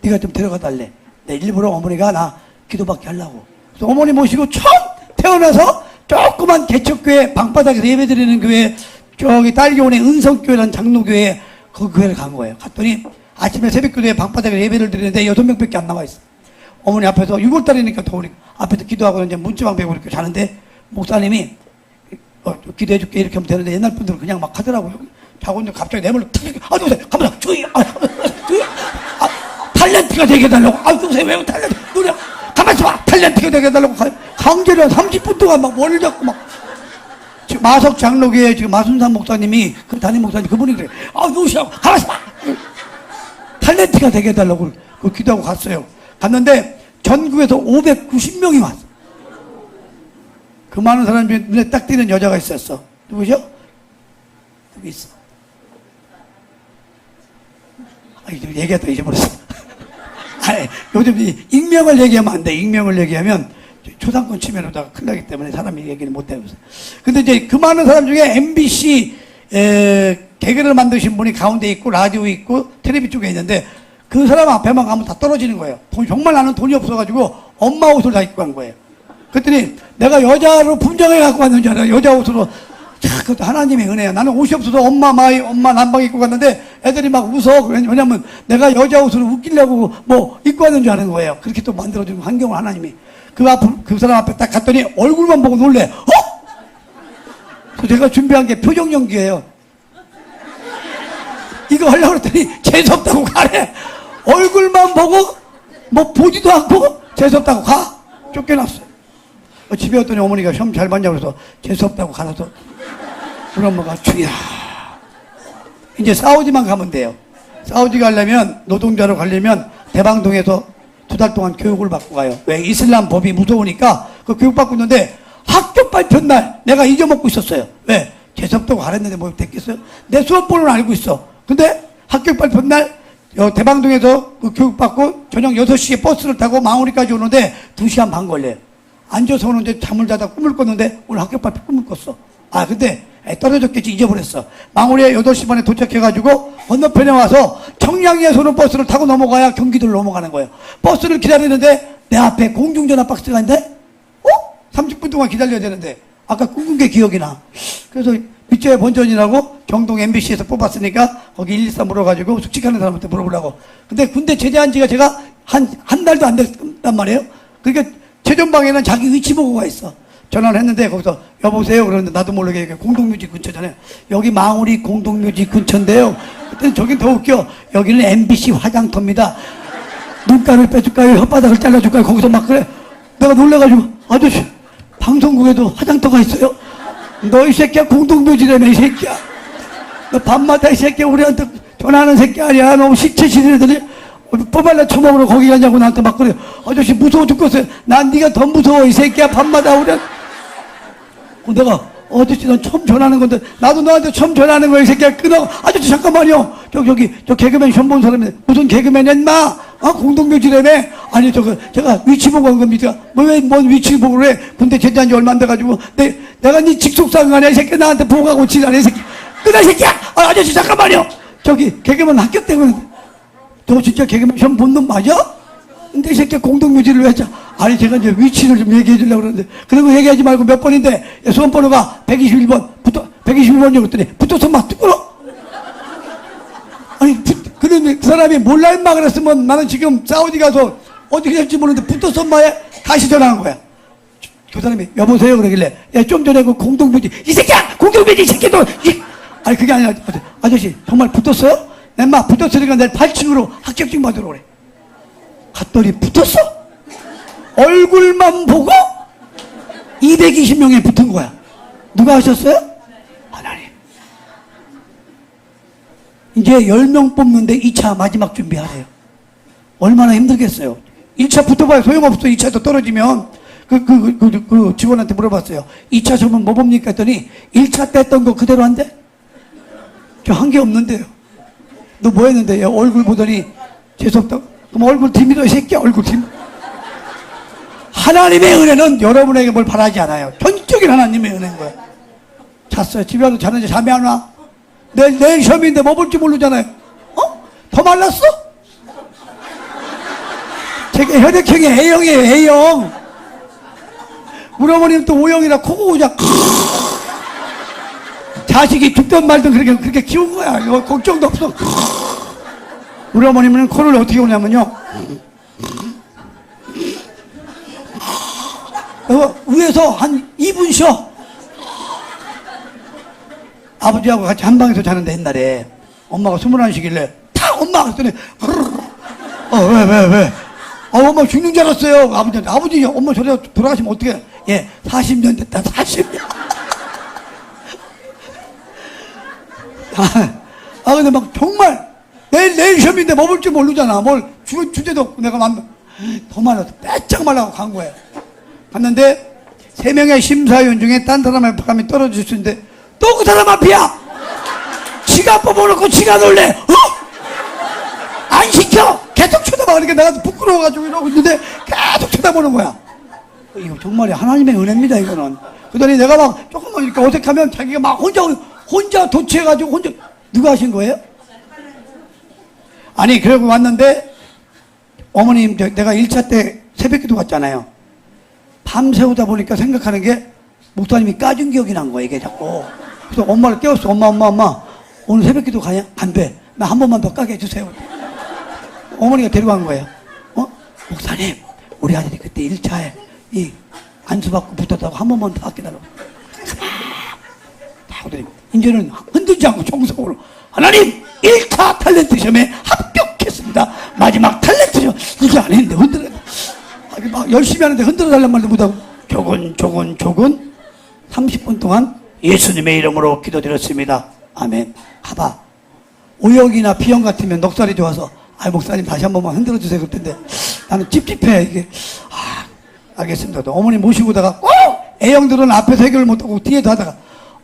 네가 좀 데려가 달래. 내 일부러 어머니가 나 기도받게 하려고. 그래서 어머니 모시고 처음 태어나서 조그만 개척교회, 방바닥에서 예배 드리는 교회, 저기 딸교원의 은성교회라는 장로교회, 그 교회를 간 거예요. 갔더니 아침에 새벽교회에 방바닥에 예배를 드리는데 6명밖에 안 나와 있어. 어머니 앞에서 6월달이니까 더우니까 앞에서 기도하고 이제 문지방 배고 이렇게 자는데 목사님이 기도해줄게 이렇게 하면 되는데 옛날 분들은 그냥 막 하더라고요. 자고 있는데 갑자기 내 머리를 탁, 누구세요? 가만히 조용히, 탤런트가 되게 해달라고. 누구세요? 왜 탤런트? 노래, 가만히 있어봐. 탤런트가 되게 해달라고. 강제로 한 30분 동안 막 머리를 잡고 막. 지금 마석 장로교회 지금 마순산 목사님이, 그 담임 목사님 그분이 그래. 누구시라고? 가만히 있어봐. 탤런트가 되게 해달라고 그 기도하고 갔어요. 갔는데 전국에서 590명이 왔어. 그 많은 사람 중에 눈에 딱 띄는 여자가 있었어. 누구죠? 여기 있어. 얘기하다 잊어버렸어. 요즘 익명을 얘기하면 안 돼. 익명을 얘기하면 초상권 침해로다가 큰일 나기 때문에 사람이 얘기를 못 해요. 근데 이제 그 많은 사람 중에 MBC 개그를 만드신 분이 가운데 있고 라디오 있고 텔레비 쪽에 있는데 그 사람 앞에만 가면 다 떨어지는 거예요. 정말 나는 돈이 없어가지고 엄마 옷을 다 입고 간 거예요. 그랬더니 내가 여자로 분장해 갖고 왔는 줄 알아요. 여자 옷으로. 자, 그것도 하나님의 은혜야. 나는 옷이 없어서 엄마 난방 입고 갔는데 애들이 막 웃어. 왜냐면 내가 여자 옷으로 웃기려고 뭐 입고 왔는 줄 아는 거예요. 그렇게 또 만들어주는 환경을 하나님이. 그 사람 앞에 딱 갔더니 얼굴만 보고 놀래. 그래서 제가 준비한 게 표정 연기예요. 이거 하려고 했더니 재수없다고 가래. 얼굴만 보고 뭐 보지도 않고 재수없다고 가. 쫓겨났어요. 집에 왔더니 어머니가 시험 잘 봤냐고 그래서 재수없다고 가서 우리 엄마가 주야 이제 사우디만 가면 돼요. 사우디 가려면 노동자로 가려면 대방동에서 2달 동안 교육을 받고 가요. 왜? 이슬람 법이 무서우니까 그 교육 받고 있는데 학교 발표날 내가 잊어먹고 있었어요. 왜? 재수없다고 가랬는데 뭐 됐겠어요? 내 수업번호는 알고 있어. 근데 학교 발표날 대방동에서 그 교육 받고 저녁 6시에 버스를 타고 망우리까지 오는데 2시간 반 걸려요. 앉아서 오는데 잠을 자다 꿈을 꿨는데 오늘 학교 발표 꿈을 꿨어. 근데 떨어졌겠지. 잊어버렸어. 망우리에 8시 반에 도착해가지고 건너편에 와서 청량리에서 오는 버스를 타고 넘어가야 경기도를 넘어가는 거예요. 버스를 기다리는데 내 앞에 공중전화 박스가 있는데 30분 동안 기다려야 되는데 아까 꿈꾼 게 기억이 나. 그래서 밑에 본전이라고 경동 MBC에서 뽑았으니까 거기 113 물어가지고 숙직하는 사람한테 물어보려고. 근데 군대 제대한 지가 제가 한 달도 안 됐단 말이에요. 그러니까 최전방에는 자기 위치보고가 있어. 전화를 했는데 거기서 여보세요 그러는데 나도 모르게 공동묘지 근처잖아요. 여기 망우리 공동묘지 근처인데요. 그때 저긴 더 웃겨. 여기는 MBC 화장터입니다. 눈가를 빼줄까요? 혓바닥을 잘라줄까요? 거기서 막 그래. 내가 놀래가지고 아저씨 방송국에도 화장터가 있어요? 너 이 새끼야 공동묘지라며 이 새끼야. 너 밤마다 이 새끼야 우리한테 전화하는 새끼 아니야. 너 시체 지르더니 뽑아라 처먹으러 거기 가냐고 나한테 막 그래. 아저씨 무서워 죽겠어요. 난 네가 더 무서워 이 새끼야. 밤마다 우리 내가 아저씨 난 처음 전화하는 건데 나도 너한테 처음 전화하는 거야 이 새끼야. 끊어. 아저씨 잠깐만요. 저 개그맨 시험 본 사람인데 무슨 개그맨이야 인마. 공동묘지라며. 아니 제가 위치 보고 한 겁니다. 뭔 위치 보고 그래. 군대 제대한 지 얼마 안 돼가지고 내가 네 직속상 아니야 이 새끼. 나한테 보고하고 지랄해 이 새끼. 끊어 이 새끼야. 아저씨 잠깐만요. 개그맨 합격되고 너 진짜 개그맨 시험 본 놈 맞아? 근데 이 새끼 공동묘지를 왜 했자? 아니 제가 이제 위치를 좀 얘기해 주려고 그러는데 그리고 얘기하지 말고 몇 번인데 수험번호가 121번 121번이라고 그랬더니 붙어서 막 끊어. 아니 그러면 그 사람이 몰라 임마 그랬으면 나는 지금 사우디 가서 어떻게 될지 모르는데 붙어서 마에 다시 전화한 거야. 그 사람이 여보세요 그러길래 좀 전에 그 공동묘지 이 새끼야 공동묘지 이 새끼 너 아니 그게 아니라 아저씨 정말 붙었어요? 내 마 붙었으니까 내일 8층으로 합격증 받으러 오래. 갔더니 붙었어? 얼굴만 보고 220명에 붙은 거야. 누가 하셨어요? 하나님. 이제 10명 뽑는데 2차 마지막 준비하래요. 얼마나 힘들겠어요. 1차 붙어봐야 소용없어. 2차도 떨어지면 그 직원한테 물어봤어요. 2차 시험은 뭐 봅니까 했더니 1차 때 했던 거 그대로 한대? 저 한 게 없는데요. 너 뭐 했는데? 얼굴 보더니 재수없다고? 그럼 얼굴 팀이다 이 새끼야. 얼굴 팀. 하나님의 은혜는 여러분에게 뭘 바라지 않아요. 전적인 하나님의 은혜인 거야. 잤어요. 집에 와서 자는데 잠이 안 와. 내일 시험인데 뭐 볼지 모르잖아요. 더 말랐어? 제가 혈액형이 A형이에요, A형. 우리 어머니는 또 O형이라 코고 그냥 자식이 죽든 말든 그렇게 키운 거야. 이거 걱정도 없어. 우리 어머니는 코를 어떻게 오냐면요. 위에서 한 2분 쉬어. 아버지하고 같이 한 방에서 자는데 옛날에 엄마가 21시길래 탁 엄마가 했더니 왜? 엄마 죽는 줄 알았어요. 아버지한테. 아버지 엄마 저래 돌아가시면 어떡해. 예, 40년 됐다. 40년. 근데 막 정말 내일 시험인데 뭐 볼지 모르잖아. 뭘 주제도 없고 내가 더 말라서 빼짝 말라고 간 거예요. 갔는데 3명의 심사위원 중에 딴 사람의 바람이 떨어질 수 있는데 또 그 사람 앞이야. 지가 뽑아놓고 지가 놀래. 안 시켜. 계속 쳐다봐. 그러니까 내가 부끄러워가지고 이러고 있는데 계속 쳐다보는 거야. 이거 정말 하나님의 은혜입니다, 이거는. 그러더니 내가 막 조금만 이렇게 어색하면 자기가 막 혼자 도취해가지고 혼자. 누가 하신 거예요? 아니, 그러고 왔는데 어머님, 내가 1차 때 새벽기도 갔잖아요. 밤새우다 보니까 생각하는 게 목사님이 까준 기억이 난 거야, 이게 자꾸. 그래서 엄마를 깨웠어. 엄마. 오늘 새벽기도 가냐? 안 돼. 나 한 번만 더 까게 해주세요. 어머니가 데려간 거예요. 목사님, 우리 아들이 그때 1차에 이 안수받고 붙었다고 한 번만 더 아끼달라고. 하더니 이제는 흔들지 않고 정석으로 하나님 1차 탤런트 시험에 합격했습니다. 마지막 탤런트 시험 이게 안 했는데 흔들어. 막 열심히 하는데 흔들어 달란 말도 못하고 조근 30분 동안 예수님의 이름으로 기도드렸습니다. 아멘. 봐봐. O형이나 B형 같으면 넉살이 좋아서 목사님 다시 한 번만 흔들어 주세요 그럴 텐데 나는 찝찝해 이게. 알겠습니다. 어머니 모시고 다가 A형들은 앞에서 해결을 못하고 뒤에도 하다가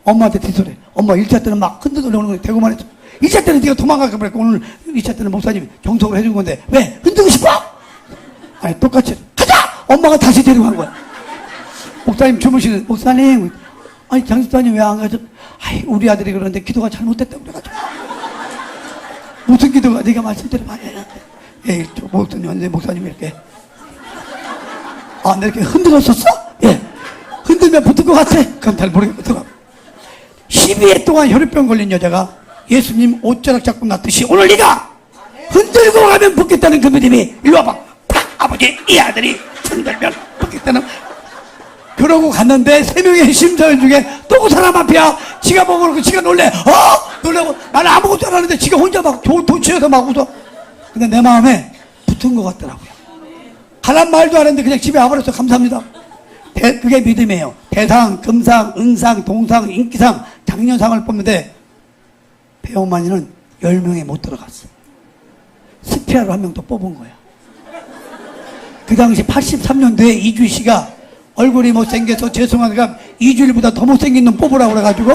엄마한테 뒷소리. 엄마 1차 때는 막 흔들어 오는 거에 대고만 했어. 2차 때는 네가 도망갈까 그랬고 오늘 2차 때는 목사님이 정석으로 해준 건데 왜? 흔들고 싶어? 아니 똑같이 가자! 엄마가 다시 데려간 거야. 목사님 주무시는 목사님 아니 장집사님 왜 안 가죠? 우리 아들이 그러는데 기도가 잘못됐다고 그래가지고. 무슨 기도가 네가 말씀대로 많이 해놨는데 에이 목사님 이렇게 내 이렇게 흔들었었어? 예. 흔들면 붙을 것 같아? 그럼 잘 모르겠더라고. 12회 동안 혈액병 걸린 여자가 예수님 옷자락 잡고 났듯이 오늘 네가 흔들고 가면 붙겠다는 그 믿음이 일로 와봐. 팍! 아버지 이 아들이 흔들면 붙겠다는. 그러고 갔는데 3명의 심사위원 중에 또 그 사람 앞이야. 지가 먹어놓고 지가 놀래. 놀래고 나는 아무것도 안 하는데 지가 혼자 막 도취해서 막 웃어. 근데 내 마음에 붙은 것 같더라고요. 가란 말도 안 했는데 그냥 집에 와버렸어. 감사합니다. 그게 믿음이에요. 대상, 금상, 은상, 동상, 인기상, 장려상을 뽑는데 배영만이는 10명에 못 들어갔어. 스피아로 한 명 더 뽑은 거야. 그 당시 83년도에 이주희 씨가 얼굴이 못생겨서 죄송하니까 이주일보다 더 못생긴 놈 뽑으라고 그래가지고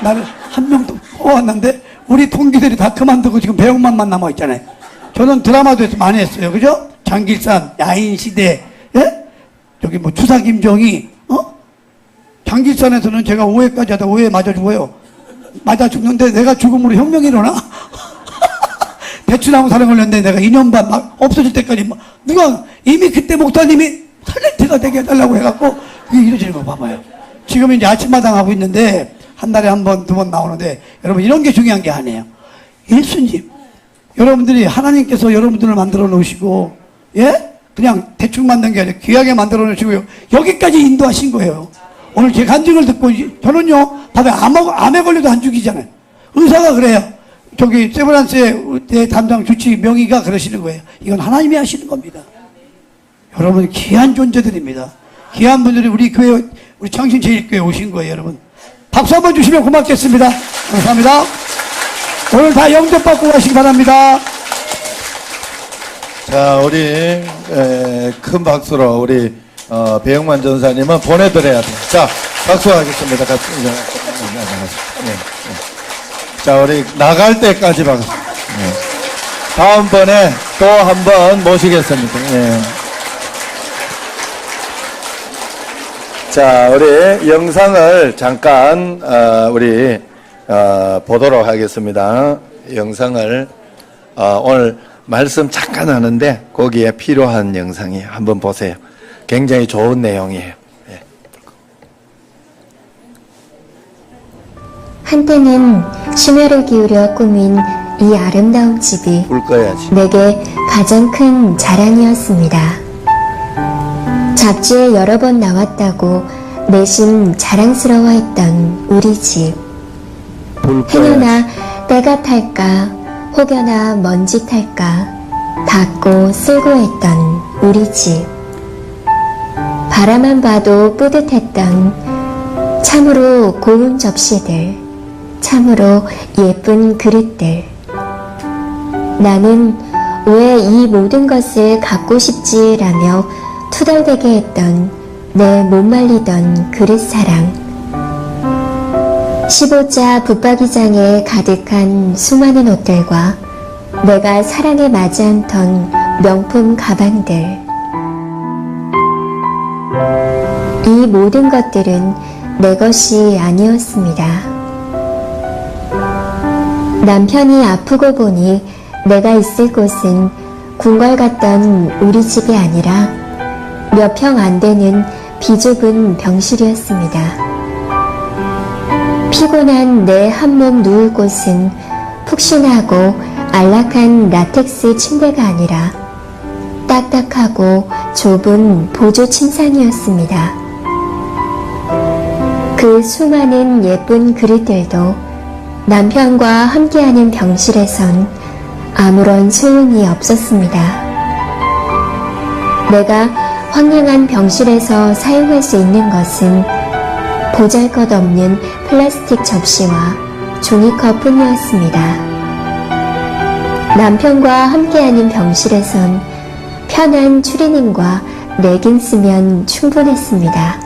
나를 한 명 더 뽑았는데 우리 동기들이 다 그만두고 지금 배영만만 남아있잖아요. 저는 드라마도 많이 했어요. 그죠? 장길산, 야인시대, 예? 저기 추사 김정희, 장길산에서는 제가 5회까지 하다 5회 맞아 죽어요. 맞아 죽는데 내가 죽음으로 혁명이 일어나? 대추나무 사랑 걸렸는데 내가 2년 반 막 없어질 때까지 누가 이미 그때 목사님이 탤런트가 되게 해달라고 해갖고 이게 이루어지는 거 봐봐요. 지금 이제 아침마당 하고 있는데 한 달에 한 번, 두 번 나오는데 여러분 이런 게 중요한 게 아니에요. 예수님, 여러분들이 하나님께서 여러분들을 만들어 놓으시고 예? 그냥 대충 만든 게 아니라 귀하게 만들어 놓으시고요. 여기까지 인도하신 거예요. 오늘 제 간증을 듣고 저는요 밤에 암에 걸려도 안 죽이잖아요. 의사가 그래요. 저기 세브란스의 담당 주치 명의가 그러시는 거예요. 이건 하나님이 하시는 겁니다. 여러분 귀한 존재들입니다. 귀한 분들이 우리 교회 우리 창신제일교회 오신 거예요. 여러분 박수 한번 주시면 고맙겠습니다. 감사합니다. 오늘 다 영접받고 가시기 바랍니다. 자, 우리 큰 박수로 우리 배영만 전사님은 보내드려야 돼요. 자, 박수 하겠습니다. 같이. 네. 자, 우리 나갈 때까지 박수. 네. 다음번에 또 한 번 모시겠습니다. 네. 자, 우리 영상을 잠깐 우리 보도록 하겠습니다. 영상을 오늘 말씀 잠깐 하는데 거기에 필요한 영상이 한번 보세요. 굉장히 좋은 내용이에요. 예. 한때는 심혈을 기울여 꾸민 이 아름다운 집이 불 꺼야지. 내게 가장 큰 자랑이었습니다. 잡지에 여러 번 나왔다고 내심 자랑스러워했던 우리 집. 불 꺼야지. 해녀나 때가 탈까 혹여나 먼지 탈까 닦고 쓸고 했던 우리 집. 바라만 봐도 뿌듯했던 참으로 고운 접시들, 참으로 예쁜 그릇들. 나는 왜 이 모든 것을 갖고 싶지라며 투덜대게 했던 내 못 말리던 그릇 사랑. 15자 붙박이장에 가득한 수많은 옷들과 내가 사랑에 맞지 않던 명품 가방들. 이 모든 것들은 내 것이 아니었습니다. 남편이 아프고 보니 내가 있을 곳은 궁궐 같던 우리 집이 아니라 몇 평 안 되는 비좁은 병실이었습니다. 피곤한 내 한 몸 누울 곳은 푹신하고 안락한 라텍스 침대가 아니라 딱딱하고 좁은 보조 침상이었습니다. 그 수많은 예쁜 그릇들도 남편과 함께하는 병실에선 아무런 소용이 없었습니다. 내가 황량한 병실에서 사용할 수 있는 것은 보잘것없는 플라스틱 접시와 종이컵 뿐이었습니다. 남편과 함께하는 병실에선 편한 추리닝과 레깅스면 충분했습니다.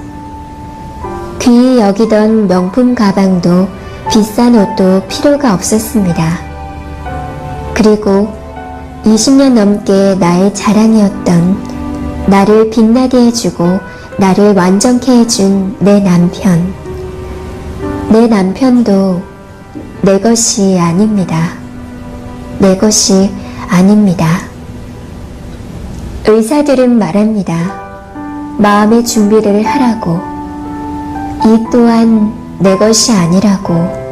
귀히 여기던 명품 가방도 비싼 옷도 필요가 없었습니다. 그리고 20년 넘게 나의 자랑이었던 나를 빛나게 해주고 나를 완전케 해준 내 남편. 내 남편도 내 것이 아닙니다. 내 것이 아닙니다. 의사들은 말합니다. 마음의 준비를 하라고. 이 또한 내 것이 아니라고.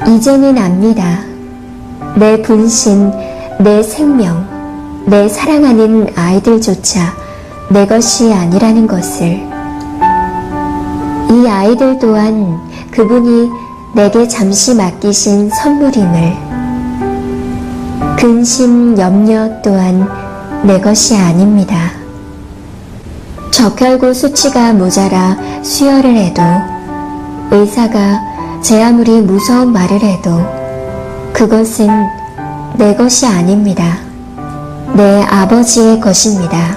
이제는 압니다. 내 분신, 내 생명, 내 사랑하는 아이들조차 내 것이 아니라는 것을. 이 아이들 또한 그분이 내게 잠시 맡기신 선물임을. 근심, 염려 또한 내 것이 아닙니다. 적혈구 수치가 모자라 수혈을 해도, 의사가 제 아무리 무서운 말을 해도 그것은 내 것이 아닙니다. 내 아버지의 것입니다.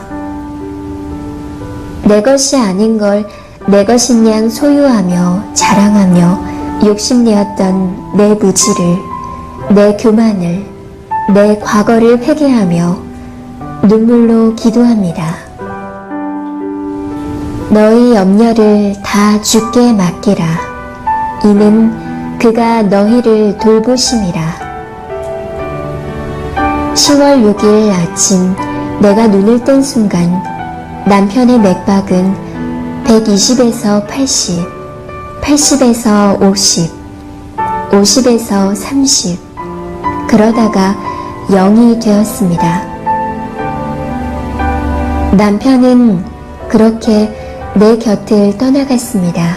내 것이 아닌 걸 내 것인 양 소유하며 자랑하며 욕심내었던 내 무지를, 내 교만을, 내 과거를 회개하며 눈물로 기도합니다. 너희 염려를 다 주께 맡기라. 이는 그가 너희를 돌보심이라. 10월 6일 아침 내가 눈을 뜬 순간 남편의 맥박은 120에서 80, 80에서 50, 50에서 30, 그러다가 0이 되었습니다. 남편은 그렇게 내 곁을 떠나갔습니다.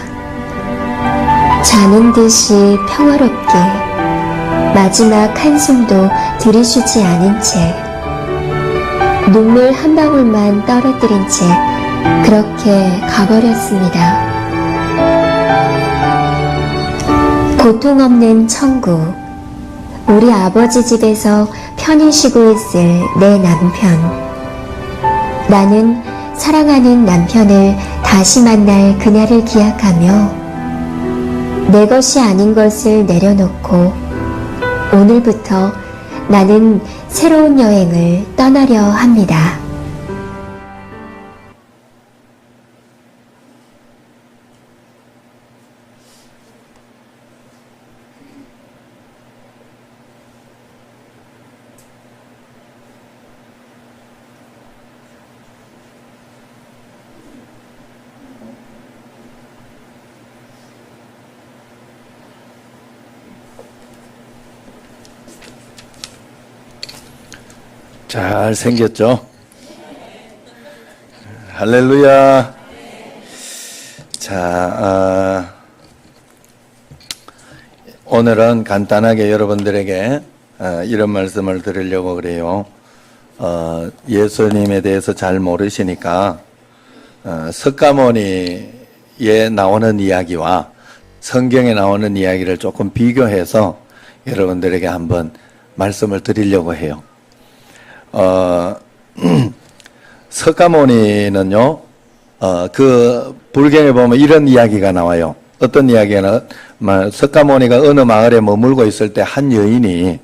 자는 듯이 평화롭게 마지막 한숨도 들이쉬지 않은 채, 눈물 한 방울만 떨어뜨린 채 그렇게 가버렸습니다. 고통 없는 천국, 우리 아버지 집에서 편히 쉬고 있을 내 남편. 나는 사랑하는 남편을 다시 만날 그날을 기약하며 내 것이 아닌 것을 내려놓고 오늘부터 나는 새로운 여행을 떠나려 합니다. 잘 생겼죠? 할렐루야. 자, 오늘은 간단하게 여러분들에게 이런 말씀을 드리려고 그래요. 예수님에 대해서 잘 모르시니까 석가모니에 나오는 이야기와 성경에 나오는 이야기를 조금 비교해서 여러분들에게 한번 말씀을 드리려고 해요. 석가모니는요, 그 불경에 보면 이런 이야기가 나와요. 어떤 이야기가 석가모니가 어느 마을에 머물고 있을 때 한 여인이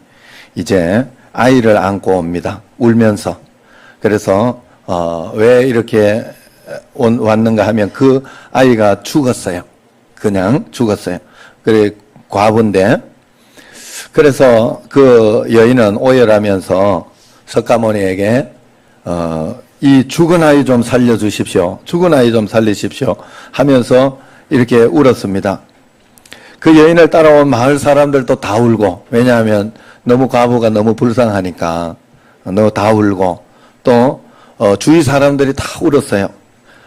이제 아이를 안고 옵니다. 울면서. 그래서 왜 이렇게 왔는가 하면 그 아이가 죽었어요. 그냥 죽었어요. 그래 과부인데, 그래서 그 여인은 오열하면서 석가모니에게 이 죽은 아이 좀 살려주십시오. 죽은 아이 좀 살리십시오. 하면서 이렇게 울었습니다. 그 여인을 따라온 마을 사람들도 다 울고, 왜냐하면 너무 과부가 너무 불쌍하니까 너무 다 울고, 또 주위 사람들이 다 울었어요.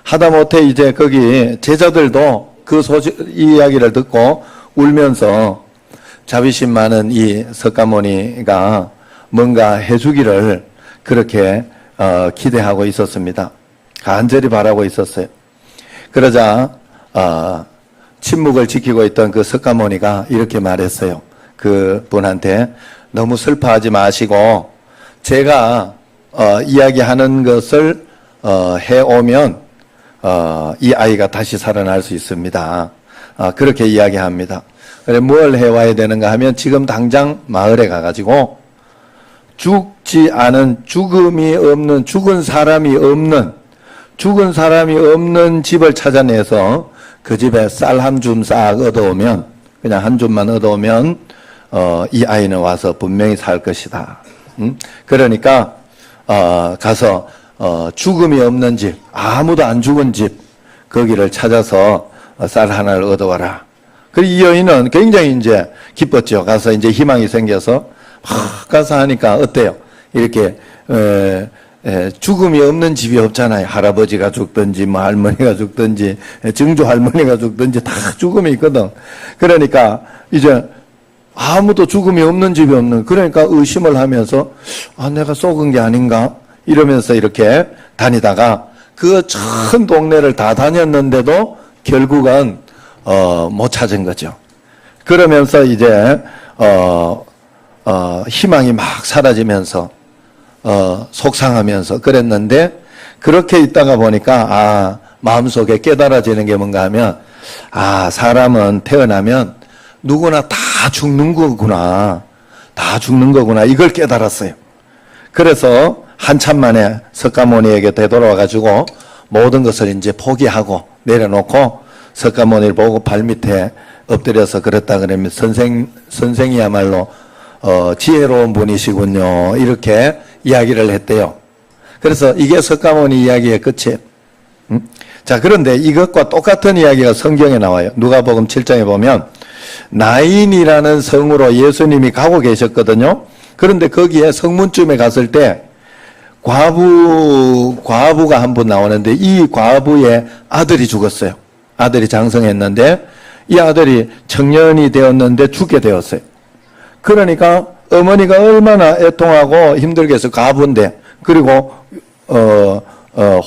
하다못해 이제 거기 제자들도 그 이 이야기를 듣고 울면서 자비심 많은 이 석가모니가 뭔가 해주기를 그렇게 기대하고 있었습니다. 간절히 바라고 있었어요. 그러자 침묵을 지키고 있던 그 석가모니가 이렇게 말했어요. 그 분한테 너무 슬퍼하지 마시고 제가 이야기하는 것을 해오면 이 아이가 다시 살아날 수 있습니다. 그렇게 이야기합니다. 그래 뭘 해와야 되는가 하면 지금 당장 마을에 가가지고 죽지 않은, 죽음이 없는, 죽은 사람이 없는 집을 찾아내서 그 집에 쌀 한 줌 싹 얻어오면, 그냥 한 줌만 얻어오면 이 아이는 와서 분명히 살 것이다. 그러니까 가서 죽음이 없는 집, 아무도 안 죽은 집, 거기를 찾아서 쌀 하나를 얻어와라. 그리고 이 여인은 굉장히 이제 기뻤죠. 가서 이제 희망이 생겨서 가서 하니까 어때요? 이렇게 죽음이 없는 집이 없잖아요. 할아버지가 죽든지 뭐 할머니가 죽든지 증조 할머니가 죽든지 다 죽음이 있거든. 그러니까 이제 아무도 죽음이 없는 집이 없는, 그러니까 의심을 하면서 내가 속은 게 아닌가 이러면서 이렇게 다니다가 그 큰 동네를 다 다녔는데도 결국은 못 찾은 거죠. 그러면서 이제 희망이 막 사라지면서 속상하면서 그랬는데, 그렇게 있다가 보니까 마음속에 깨달아지는 게 뭔가 하면 사람은 태어나면 누구나 다 죽는 거구나. 다 죽는 거구나. 이걸 깨달았어요. 그래서 한참 만에 석가모니에게 되돌아와 가지고 모든 것을 이제 포기하고 내려놓고 석가모니를 보고 발밑에 엎드려서 그랬다 그러면 선생이야말로 지혜로운 분이시군요. 이렇게 이야기를 했대요. 그래서 이게 석가모니 이야기의 끝이에요. 자, 그런데 이것과 똑같은 이야기가 성경에 나와요. 누가복음 7장에 보면 나인이라는 성으로 예수님이 가고 계셨거든요. 그런데 거기에 성문쯤에 갔을 때 과부가 한 분 나오는데 이 과부의 아들이 죽었어요. 아들이 장성했는데 이 아들이 청년이 되었는데 죽게 되었어요. 그러니까 어머니가 얼마나 애통하고 힘들겠어요. 과부인데. 그리고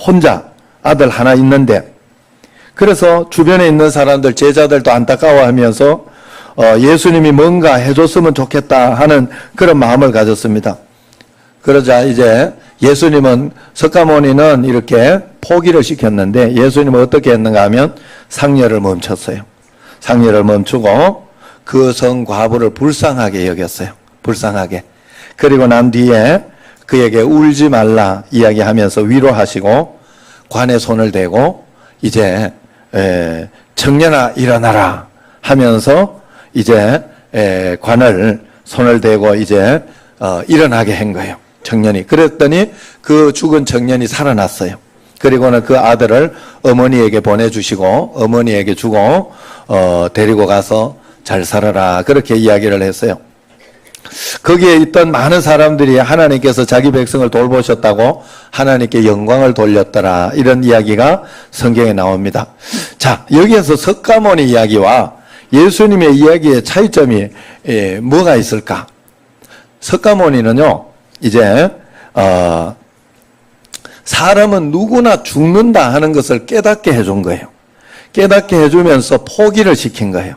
혼자 아들 하나 있는데, 그래서 주변에 있는 사람들, 제자들도 안타까워하면서 예수님이 뭔가 해줬으면 좋겠다 하는 그런 마음을 가졌습니다. 그러자 이제 예수님은, 석가모니는 이렇게 포기를 시켰는데 예수님은 어떻게 했는가 하면 상려를 멈췄어요. 상려를 멈추고 그 성 과부를 불쌍하게 여겼어요. 불쌍하게. 그리고 난 뒤에 그에게 울지 말라 이야기하면서 위로하시고 관에 손을 대고 이제 청년아 일어나라 하면서 이제 관을 손을 대고 이제 일어나게 한 거예요. 청년이. 그랬더니 그 죽은 청년이 살아났어요. 그리고는 그 아들을 어머니에게 보내주시고 어머니에게 주고 데리고 가서 잘 살아라 그렇게 이야기를 했어요. 거기에 있던 많은 사람들이 하나님께서 자기 백성을 돌보셨다고 하나님께 영광을 돌렸더라. 이런 이야기가 성경에 나옵니다. 자, 여기에서 석가모니 이야기와 예수님의 이야기의 차이점이 뭐가 있을까? 석가모니는요, 이제 사람은 누구나 죽는다 하는 것을 깨닫게 해준 거예요. 깨닫게 해주면서 포기를 시킨 거예요.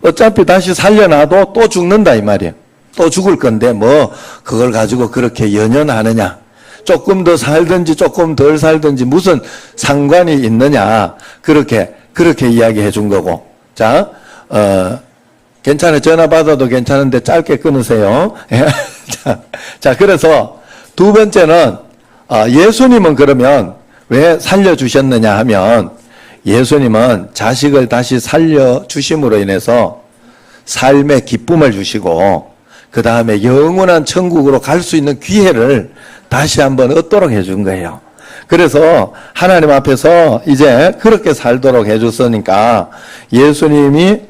어차피 다시 살려놔도 또 죽는다 이 말이에요. 또 죽을 건데 뭐 그걸 가지고 그렇게 연연하느냐. 조금 더 살든지 조금 덜 살든지 무슨 상관이 있느냐. 그렇게 이야기해 준 거고. 자, 괜찮아요. 전화 받아도 괜찮은데 짧게 끊으세요. 자, 그래서 두 번째는 예수님은 그러면 왜 살려주셨느냐 하면 예수님은 자식을 다시 살려주심으로 인해서 삶의 기쁨을 주시고 그 다음에 영원한 천국으로 갈 수 있는 기회를 다시 한번 얻도록 해준 거예요. 그래서 하나님 앞에서 이제 그렇게 살도록 해줬으니까 예수님이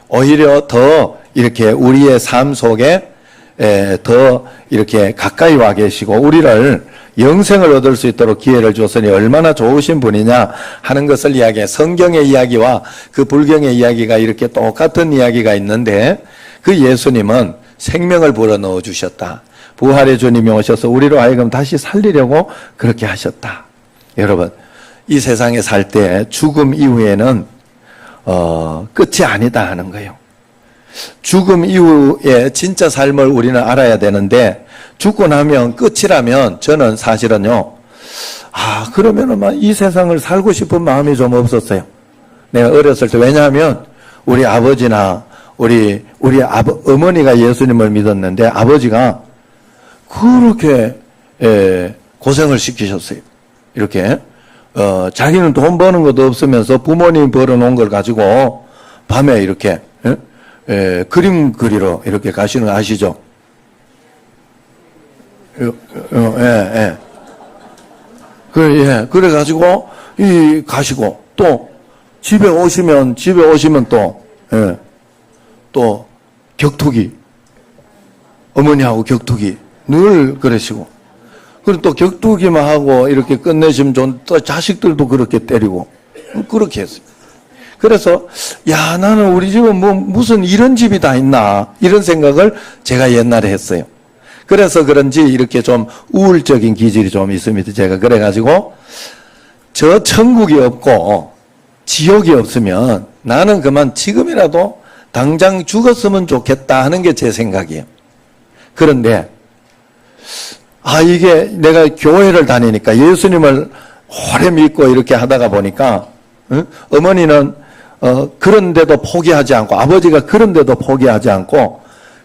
오히려 더 이렇게 우리의 삶 속에 더 이렇게 가까이 와 계시고 우리를 영생을 얻을 수 있도록 기회를 줬으니 얼마나 좋으신 분이냐 하는 것을 이야기해. 성경의 이야기와 그 불경의 이야기가 이렇게 똑같은 이야기가 있는데 그 예수님은 생명을 불어넣어 주셨다. 부활의 주님이 오셔서 우리로 하여금 다시 살리려고 그렇게 하셨다. 여러분, 이 세상에 살 때 죽음 이후에는 끝이 아니다 하는 거예요. 죽음 이후에 진짜 삶을 우리는 알아야 되는데 죽고 나면 끝이라면 저는 사실은요, 그러면은 막 이 세상을 살고 싶은 마음이 좀 없었어요. 내가 어렸을 때. 왜냐하면 우리 아버지나 우리 어머니가 예수님을 믿었는데 아버지가 그렇게 고생을 시키셨어요. 이렇게 자기는 돈 버는 것도 없으면서 부모님 벌어놓은 걸 가지고 밤에 이렇게 그림 그리러 이렇게 가시는 거 아시죠? 그래가지고 가시고 또 집에 오시면 또 격투기, 어머니하고 격투기 늘 그러시고, 그리고 또 격투기만 하고 이렇게 끝내시면 또 자식들도 그렇게 때리고 그렇게 했어요. 그래서 나는 우리 집은 뭐 무슨 이런 집이 다 있나 이런 생각을 제가 옛날에 했어요. 그래서 그런지 이렇게 좀 우울적인 기질이 좀 있습니다. 제가 그래가지고 저 천국이 없고 지옥이 없으면 나는 그만 지금이라도 당장 죽었으면 좋겠다 하는 게 제 생각이에요. 그런데 이게 내가 교회를 다니니까 예수님을 오래 믿고 이렇게 하다가 보니까 어머니는 그런데도 포기하지 않고 아버지가 그런데도 포기하지 않고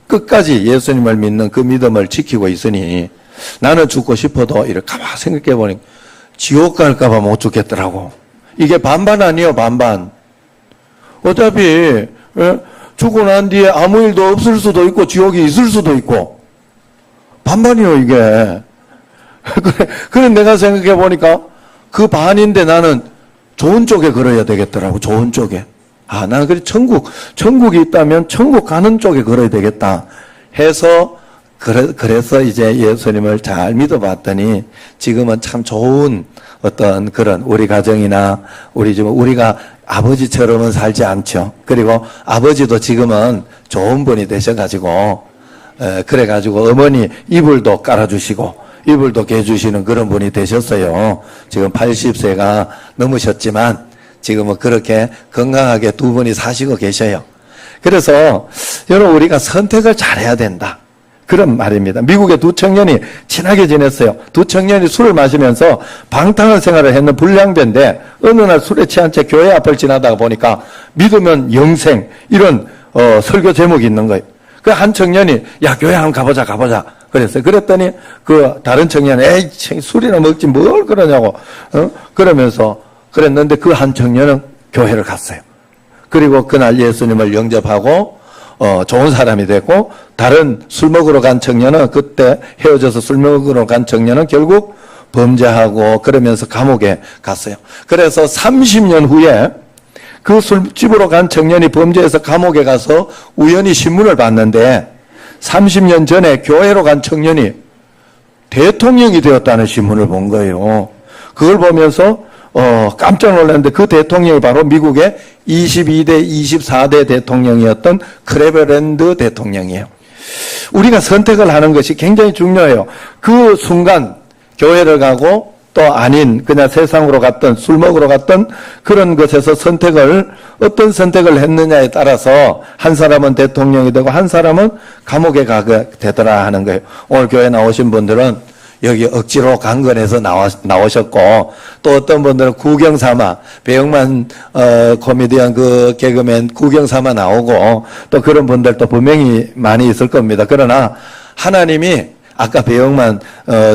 끝까지 예수님을 믿는 그 믿음을 지키고 있으니 나는 죽고 싶어도 이렇게 가만 생각해 보니 지옥 갈까봐 못 죽겠더라고. 이게 반반 아니에요, 반반. 어차피 죽고 난 뒤에 아무 일도 없을 수도 있고 지옥이 있을 수도 있고 반반이요 이게. 그래 내가 생각해 보니까 그 반인데 나는 좋은 쪽에 걸어야 되겠더라고. 좋은 쪽에. 나는 그래 천국이 있다면 천국 가는 쪽에 걸어야 되겠다 해서 그래서 이제 예수님을 잘 믿어봤더니 지금은 참 좋은 어떤 그런 우리 가정이나 우리가 아버지처럼은 살지 않죠. 그리고 아버지도 지금은 좋은 분이 되셔가지고 그래가지고 어머니 이불도 깔아주시고 이불도 개주시는 그런 분이 되셨어요. 지금 80세가 넘으셨지만 지금은 그렇게 건강하게 두 분이 사시고 계셔요. 그래서 여러분 우리가 선택을 잘해야 된다. 그런 말입니다. 미국의 두 청년이 친하게 지냈어요. 두 청년이 술을 마시면서 방탕한 생활을 했는 불량배인데 어느 날 술에 취한 채 교회 앞을 지나다가 보니까 믿으면 영생 이런 설교 제목이 있는 거예요. 그 한 청년이 교회 한번 가보자 그랬어요. 그랬더니 그 다른 청년이 에이 술이나 먹지 뭘 그러냐고 그러면서 그랬는데 그 한 청년은 교회를 갔어요. 그리고 그날 예수님을 영접하고 좋은 사람이 됐고 다른 술 먹으러 간 청년은 그때 헤어져서 술 먹으러 간 청년은 결국 범죄하고 그러면서 감옥에 갔어요. 그래서 30년 후에 그 술집으로 간 청년이 범죄해서 감옥에 가서 우연히 신문을 봤는데 30년 전에 교회로 간 청년이 대통령이 되었다는 신문을 본 거예요. 그걸 보면서 깜짝 놀랐는데 그 대통령이 바로 미국의 22대, 24대 대통령이었던 클레버랜드 대통령이에요. 우리가 선택을 하는 것이 굉장히 중요해요. 그 순간 교회를 가고 또 아닌 그냥 세상으로 갔던 술 먹으러 갔던 그런 것에서 어떤 선택을 했느냐에 따라서 한 사람은 대통령이 되고 한 사람은 감옥에 가게 되더라 하는 거예요. 오늘 교회 나오신 분들은 여기 억지로 강건해서 나오셨고 또 어떤 분들은 구경 삼아 배영만 코미디언 그 개그맨 구경 삼아 나오고 또 그런 분들도 분명히 많이 있을 겁니다. 그러나 하나님이 아까 배영만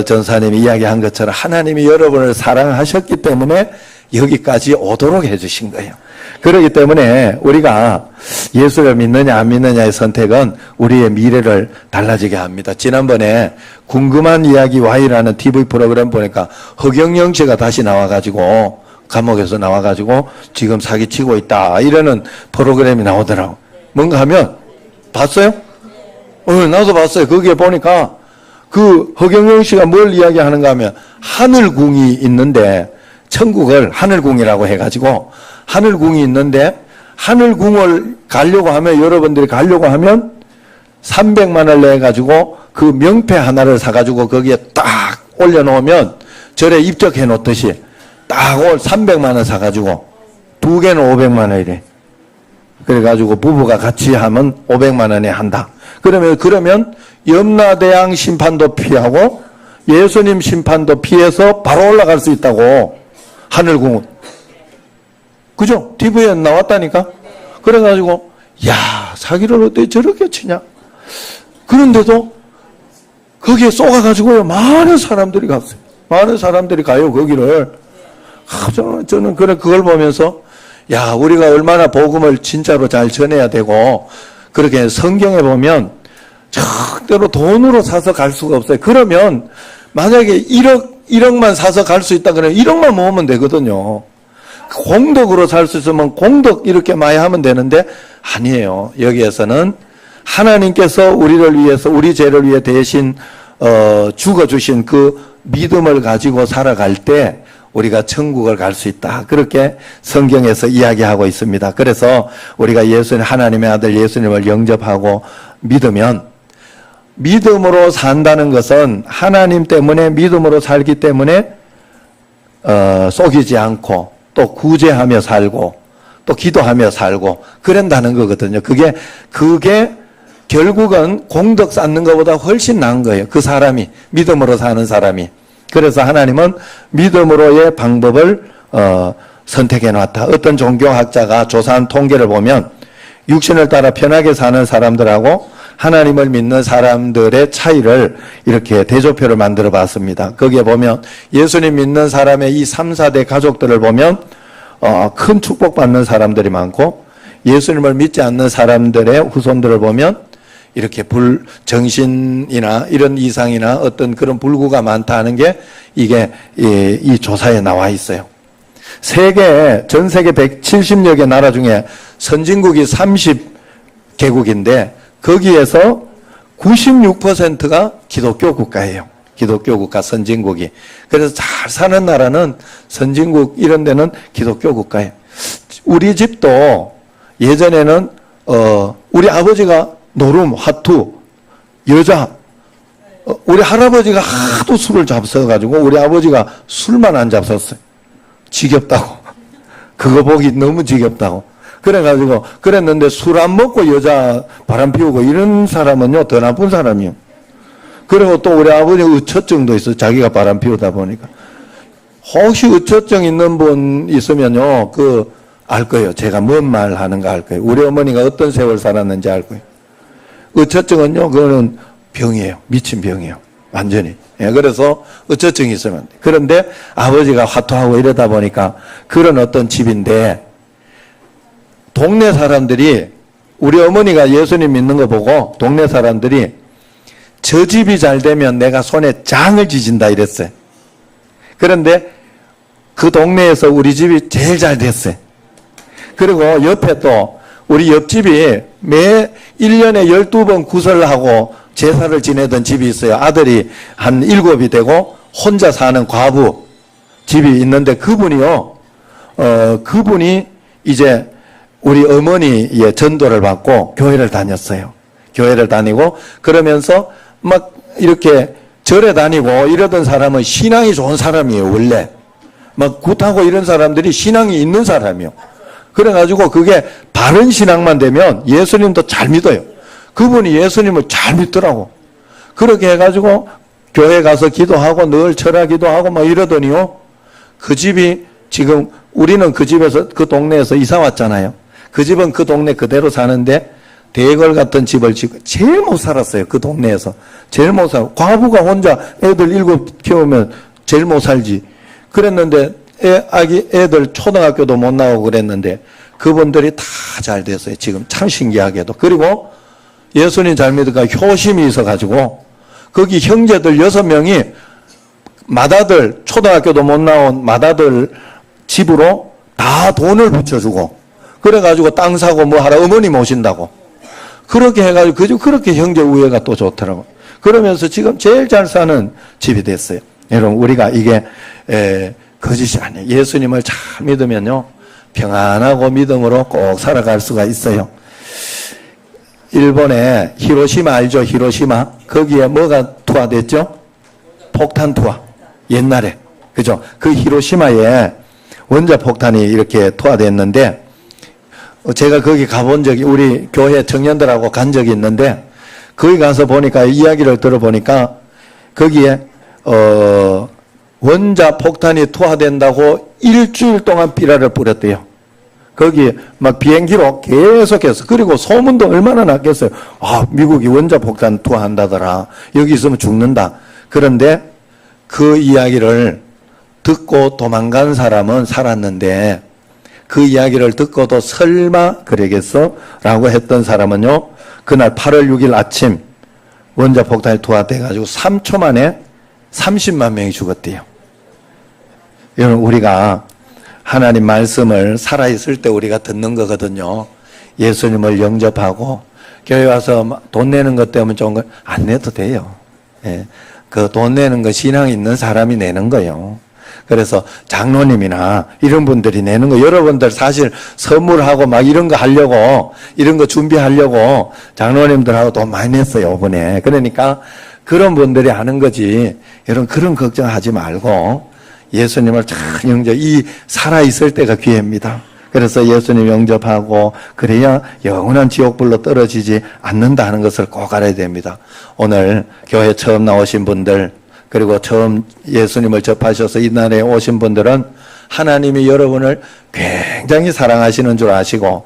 전사님이 이야기한 것처럼 하나님이 여러분을 사랑하셨기 때문에 여기까지 오도록 해주신 거예요. 그렇기 때문에 우리가 예수를 믿느냐 안 믿느냐의 선택은 우리의 미래를 달라지게 합니다. 지난번에 궁금한 이야기 Y라는 TV 프로그램 보니까 허경영 씨가 다시 나와가지고 감옥에서 나와가지고 지금 사기치고 있다 이러는 프로그램이 나오더라고. 뭔가 하면 봤어요? 나도 봤어요. 거기에 보니까 그 허경영 씨가 뭘 이야기하는가 하면 하늘궁이 있는데 천국을 하늘궁이라고 해가지고 하늘궁이 있는데 하늘궁을 가려고 하면 여러분들이 가려고 하면 300만 원을 내가지고 그 명패 하나를 사가지고 거기에 딱 올려놓으면 절에 입적해 놓듯이 딱 300만 원 사가지고 두 개는 500만 원이래. 그래가지고 부부가 같이 하면 500만 원에 한다. 그러면 염라대왕 심판도 피하고 예수님 심판도 피해서 바로 올라갈 수 있다고. 하늘궁은. 그죠? TV에 나왔다니까? 그래가지고, 사기를 어떻게 저렇게 치냐? 그런데도, 거기에 쏘가가지고요, 많은 사람들이 갔어요. 많은 사람들이 가요, 거기를. 저는 그걸 보면서, 우리가 얼마나 복음을 진짜로 잘 전해야 되고, 그렇게 성경에 보면, 절대로 돈으로 사서 갈 수가 없어요. 그러면, 만약에 1억만 사서 갈 수 있다 그러면 1억만 모으면 되거든요. 공덕으로 살 수 있으면 공덕 이렇게 많이 하면 되는데 아니에요. 여기에서는 하나님께서 우리를 위해서 우리 죄를 위해 대신 죽어주신 그 믿음을 가지고 살아갈 때 우리가 천국을 갈 수 있다. 그렇게 성경에서 이야기하고 있습니다. 그래서 우리가 하나님의 아들 예수님을 영접하고 믿으면 믿음으로 산다는 것은 하나님 때문에 믿음으로 살기 때문에 속이지 않고 또 구제하며 살고 또 기도하며 살고 그런다는 거거든요. 그게 결국은 공덕 쌓는 것보다 훨씬 나은 거예요. 그 사람이 믿음으로 사는 사람이. 그래서 하나님은 믿음으로의 방법을 선택해 놨다. 어떤 종교학자가 조사한 통계를 보면 육신을 따라 편하게 사는 사람들하고 하나님을 믿는 사람들의 차이를 이렇게 대조표를 만들어 봤습니다. 거기에 보면 예수님 믿는 사람의 이 3, 4대 가족들을 보면 큰 축복받는 사람들이 많고 예수님을 믿지 않는 사람들의 후손들을 보면 이렇게 정신이나 이런 이상이나 어떤 그런 불구가 많다 하는 게 이게 이 조사에 나와 있어요. 전 세계 170여 개 나라 중에 선진국이 30개국인데 거기에서 96%가 기독교 국가예요. 기독교 국가 선진국이. 그래서 잘 사는 나라는 선진국 이런 데는 기독교 국가예요. 우리 집도 예전에는 우리 아버지가 노름, 화투, 여자 우리 할아버지가 하도 술을 잡숴가지고 우리 아버지가 술만 안 잡섰어요. 지겹다고. 그거 보기 너무 지겹다고. 그래가지고 그랬는데 술 안 먹고 여자 바람 피우고 이런 사람은요 더 나쁜 사람이요. 그리고 또 우리 아버지 의처증도 있어. 자기가 바람 피우다 보니까. 혹시 의처증 있는 분 있으면요 알 거예요. 제가 뭔 말 하는가 알 거예요. 우리 어머니가 어떤 세월 살았는지 알 거예요. 의처증은요 그거는 병이에요. 미친 병이에요. 완전히. 그래서 의처증이 있으면 안 돼. 그런데 아버지가 화투하고 이러다 보니까 그런 어떤 집인데 동네 사람들이 우리 어머니가 예수님 믿는 거 보고 동네 사람들이 저 집이 잘 되면 내가 손에 장을 지진다 이랬어요. 그런데 그 동네에서 우리 집이 제일 잘 됐어요. 그리고 옆에 또 우리 옆집이 매 1년에 12번 구설을 하고 제사를 지내던 집이 있어요. 아들이 한 7이 되고 혼자 사는 과부 집이 있는데 그분이요, 그분이 이제 우리 어머니의 전도를 받고 교회를 다녔어요. 교회를 다니고 그러면서 막 이렇게 절에 다니고 이러던 사람은 신앙이 좋은 사람이에요, 원래. 막 굿하고 이런 사람들이 신앙이 있는 사람이요. 그래가지고 그게 바른 신앙만 되면 예수님도 잘 믿어요. 그분이 예수님을 잘 믿더라고. 그렇게 해가지고 교회 가서 기도하고 늘 철야 기도하고 막 이러더니요. 그 집이 지금 우리는 그 집에서 그 동네에서 이사 왔잖아요. 그 집은 그 동네 그대로 사는데 대걸 같은 집을 짓고 제일 못 살았어요. 그 동네에서. 제일 못 살아. 과부가 혼자 애들 7 키우면 제일 못 살지. 그랬는데 애들 초등학교도 못 나오고 그랬는데 그분들이 다 잘 됐어요. 지금 참 신기하게도. 그리고 예수님 잘 믿으니까 효심이 있어가지고 거기 형제들 6명이 맏아들 초등학교도 못 나온 맏아들 집으로 다 돈을 붙여주고 그래가지고 땅 사고 뭐 하라 어머니 모신다고 그렇게 해가지고 그렇게 형제 우애가 또 좋더라고. 그러면서 지금 제일 잘 사는 집이 됐어요. 여러분 우리가 이게 거짓이 아니에요. 예수님을 잘 믿으면요 평안하고 믿음으로 꼭 살아갈 수가 있어요. 일본의 히로시마 알죠? 히로시마 거기에 뭐가 투하됐죠? 폭탄 투하. 옛날에 그죠? 그 히로시마에 원자 폭탄이 이렇게 투하됐는데 제가 거기 가본 적이 우리 교회 청년들하고 간 적이 있는데 거기 가서 보니까 이야기를 들어보니까 거기에 원자 폭탄이 투하된다고 일주일 동안 비라를 뿌렸대요. 거기 막 비행기로 계속해서 그리고 소문도 얼마나 났겠어요. 아 미국이 원자 폭탄 투하한다더라. 여기 있으면 죽는다. 그런데 그 이야기를 듣고 도망간 사람은 살았는데 그 이야기를 듣고도 설마 그러겠어? 라고 했던 사람은요. 그날 8월 6일 아침 원자 폭탄이 투하돼가지고 3초 만에 30만 명이 죽었대요. 여러분 우리가 하나님 말씀을 살아있을 때 우리가 듣는 거거든요. 예수님을 영접하고 교회 와서 돈 내는 것 때문에 좋은 걸 안 내도 돼요. 예. 그 돈 내는 거 신앙 있는 사람이 내는 거예요. 그래서 장로님이나 이런 분들이 내는 거 여러분들 사실 선물하고 막 이런 거 하려고 이런 거 준비하려고 장로님들하고 돈 많이 냈어요 이번에. 그러니까 그런 분들이 하는 거지 여러분 그런 걱정하지 말고 예수님을 잘 영접 이 살아있을 때가 기회입니다. 그래서 예수님 영접하고 그래야 영원한 지옥불로 떨어지지 않는다 하는 것을 꼭 알아야 됩니다. 오늘 교회 처음 나오신 분들 그리고 처음 예수님을 접하셔서 이 나라에 오신 분들은 하나님이 여러분을 굉장히 사랑하시는 줄 아시고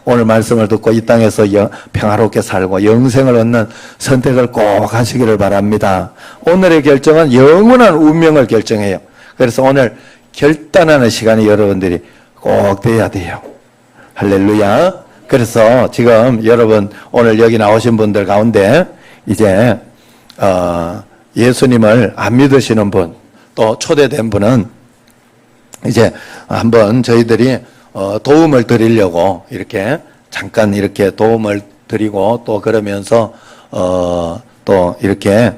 오늘 말씀을 듣고 이 땅에서 평화롭게 살고 영생을 얻는 선택을 꼭 하시기를 바랍니다. 오늘의 결정은 영원한 운명을 결정해요. 그래서 오늘 결단하는 시간이 여러분들이 꼭 돼야 돼요. 할렐루야. 그래서 지금 여러분 오늘 여기 나오신 분들 가운데 이제 예수님을 안 믿으시는 분, 또 초대된 분은 이제 한번 저희들이 도움을 드리려고 이렇게 잠깐 이렇게 도움을 드리고 또 그러면서 또 이렇게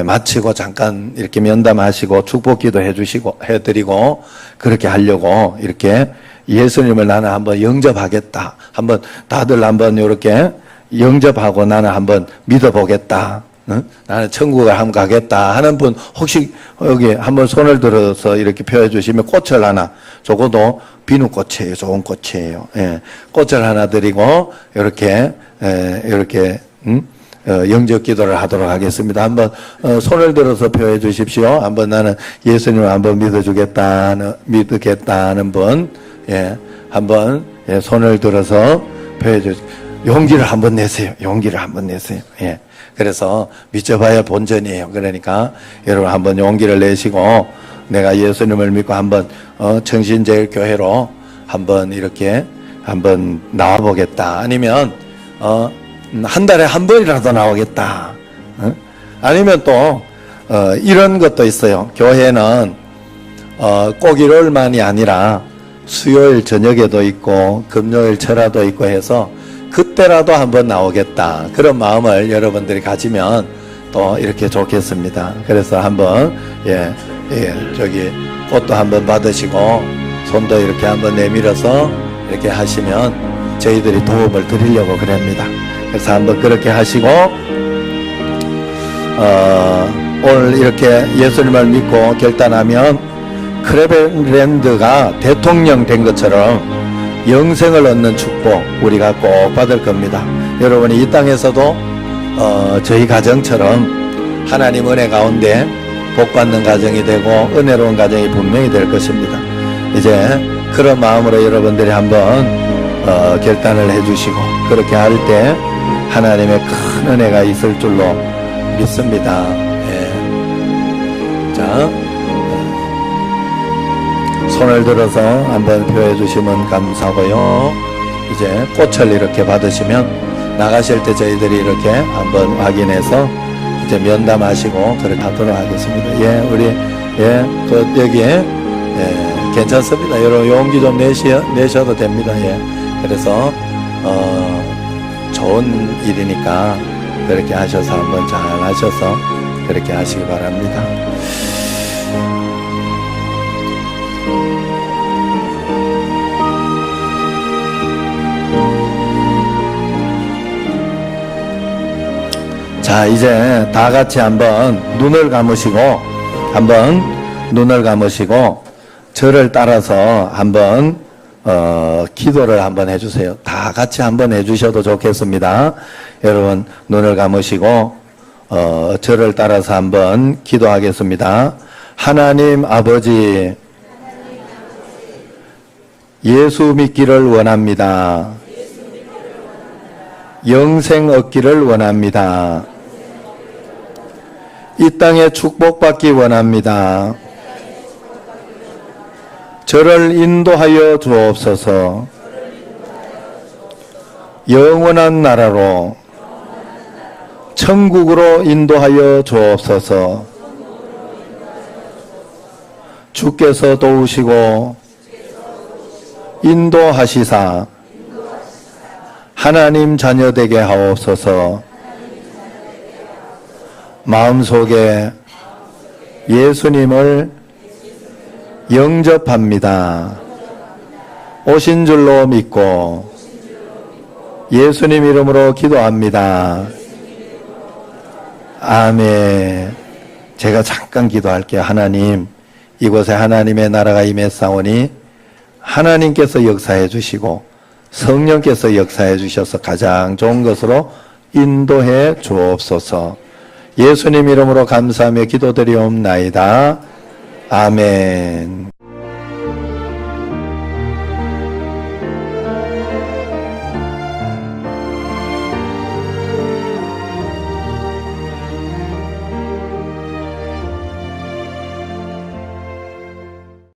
마치고 잠깐 이렇게 면담하시고 축복기도 해주시고 해드리고 그렇게 하려고 이렇게 예수님을 나는 한번 영접하겠다. 한번 다들 한번 이렇게 영접하고 나는 한번 믿어보겠다. 응? 나는 천국을 한번 가겠다 하는 분 혹시 여기 한번 손을 들어서 이렇게 표해 주시면 꽃을 하나 적어도 비누꽃이에요. 좋은 꽃이에요. 예. 꽃을 하나 드리고 이렇게 이렇게 영접 기도를 하도록 하겠습니다. 한번 손을 들어서 표해 주십시오. 한번 나는 예수님을 한번 믿겠다는 분, 예, 한번 예, 손을 들어서 표해 주십시오. 용기를 한번 내세요. 용기를 한번 내세요. 예. 그래서 믿어봐야 본전이에요. 그러니까 여러분 한번 용기를 내시고 내가 예수님을 믿고 한번 청신제일교회로 한번 이렇게 한번 나와보겠다. 아니면 한 달에 한 번이라도 나오겠다. 아니면 또 이런 것도 있어요. 교회는 꼭 일요일만이 아니라 수요일 저녁에도 있고 금요일 철야도 있고 해서 그때라도 한번 나오겠다. 그런 마음을 여러분들이 가지면 또 이렇게 좋겠습니다. 그래서 한번 저기 꽃도 한번 받으시고 손도 이렇게 한번 내밀어서 이렇게 하시면 저희들이 도움을 드리려고 그럽니다. 그래서 한번 그렇게 하시고 오늘 이렇게 예수님을 믿고 결단하면 크레벤랜드가 대통령 된 것처럼 영생을 얻는 축복 우리가 꼭 받을 겁니다. 여러분이 이 땅에서도 저희 가정처럼 하나님 은혜 가운데 복받는 가정이 되고 은혜로운 가정이 분명히 될 것입니다. 이제 그런 마음으로 여러분들이 한번 결단을 해주시고 그렇게 할 때 하나님의 큰 은혜가 있을 줄로 믿습니다. 자, 손을 들어서 한번 표해 주시면 감사하고요. 이제 꽃을 이렇게 받으시면 나가실 때 저희들이 이렇게 한번 확인해서 이제 면담하시고 그렇게 하도록 하겠습니다. 우리 여기에 괜찮습니다. 여러분 용기 좀 내셔도 됩니다. 그래서 좋은 일이니까 그렇게 하셔서 한번 잘 하셔서 그렇게 하시기 바랍니다. 자, 이제 다 같이 한번 눈을 감으시고 저를 따라서 한번 기도를 한번 해주세요. 다 같이 한번 해주셔도 좋겠습니다. 여러분 눈을 감으시고 저를 따라서 한번 기도하겠습니다. 하나님 아버지, 예수 믿기를 원합니다. 영생 얻기를 원합니다. 이 땅에 축복받기 원합니다. 저를 인도하여 주옵소서. 영원한 나라로 천국으로 인도하여 주옵소서. 주께서 도우시고 인도하시사 하나님 자녀 되게 하옵소서. 마음속에 예수님을 영접합니다. 오신 줄로 믿고 예수님 이름으로 기도합니다. 아멘. 제가 잠깐 기도할게요. 하나님, 이곳에 하나님의 나라가 임했사오니 하나님께서 역사해 주시고 성령께서 역사해 주셔서 가장 좋은 것으로 인도해 주옵소서. 예수님 이름으로 감사하며 기도드리옵나이다. 아멘.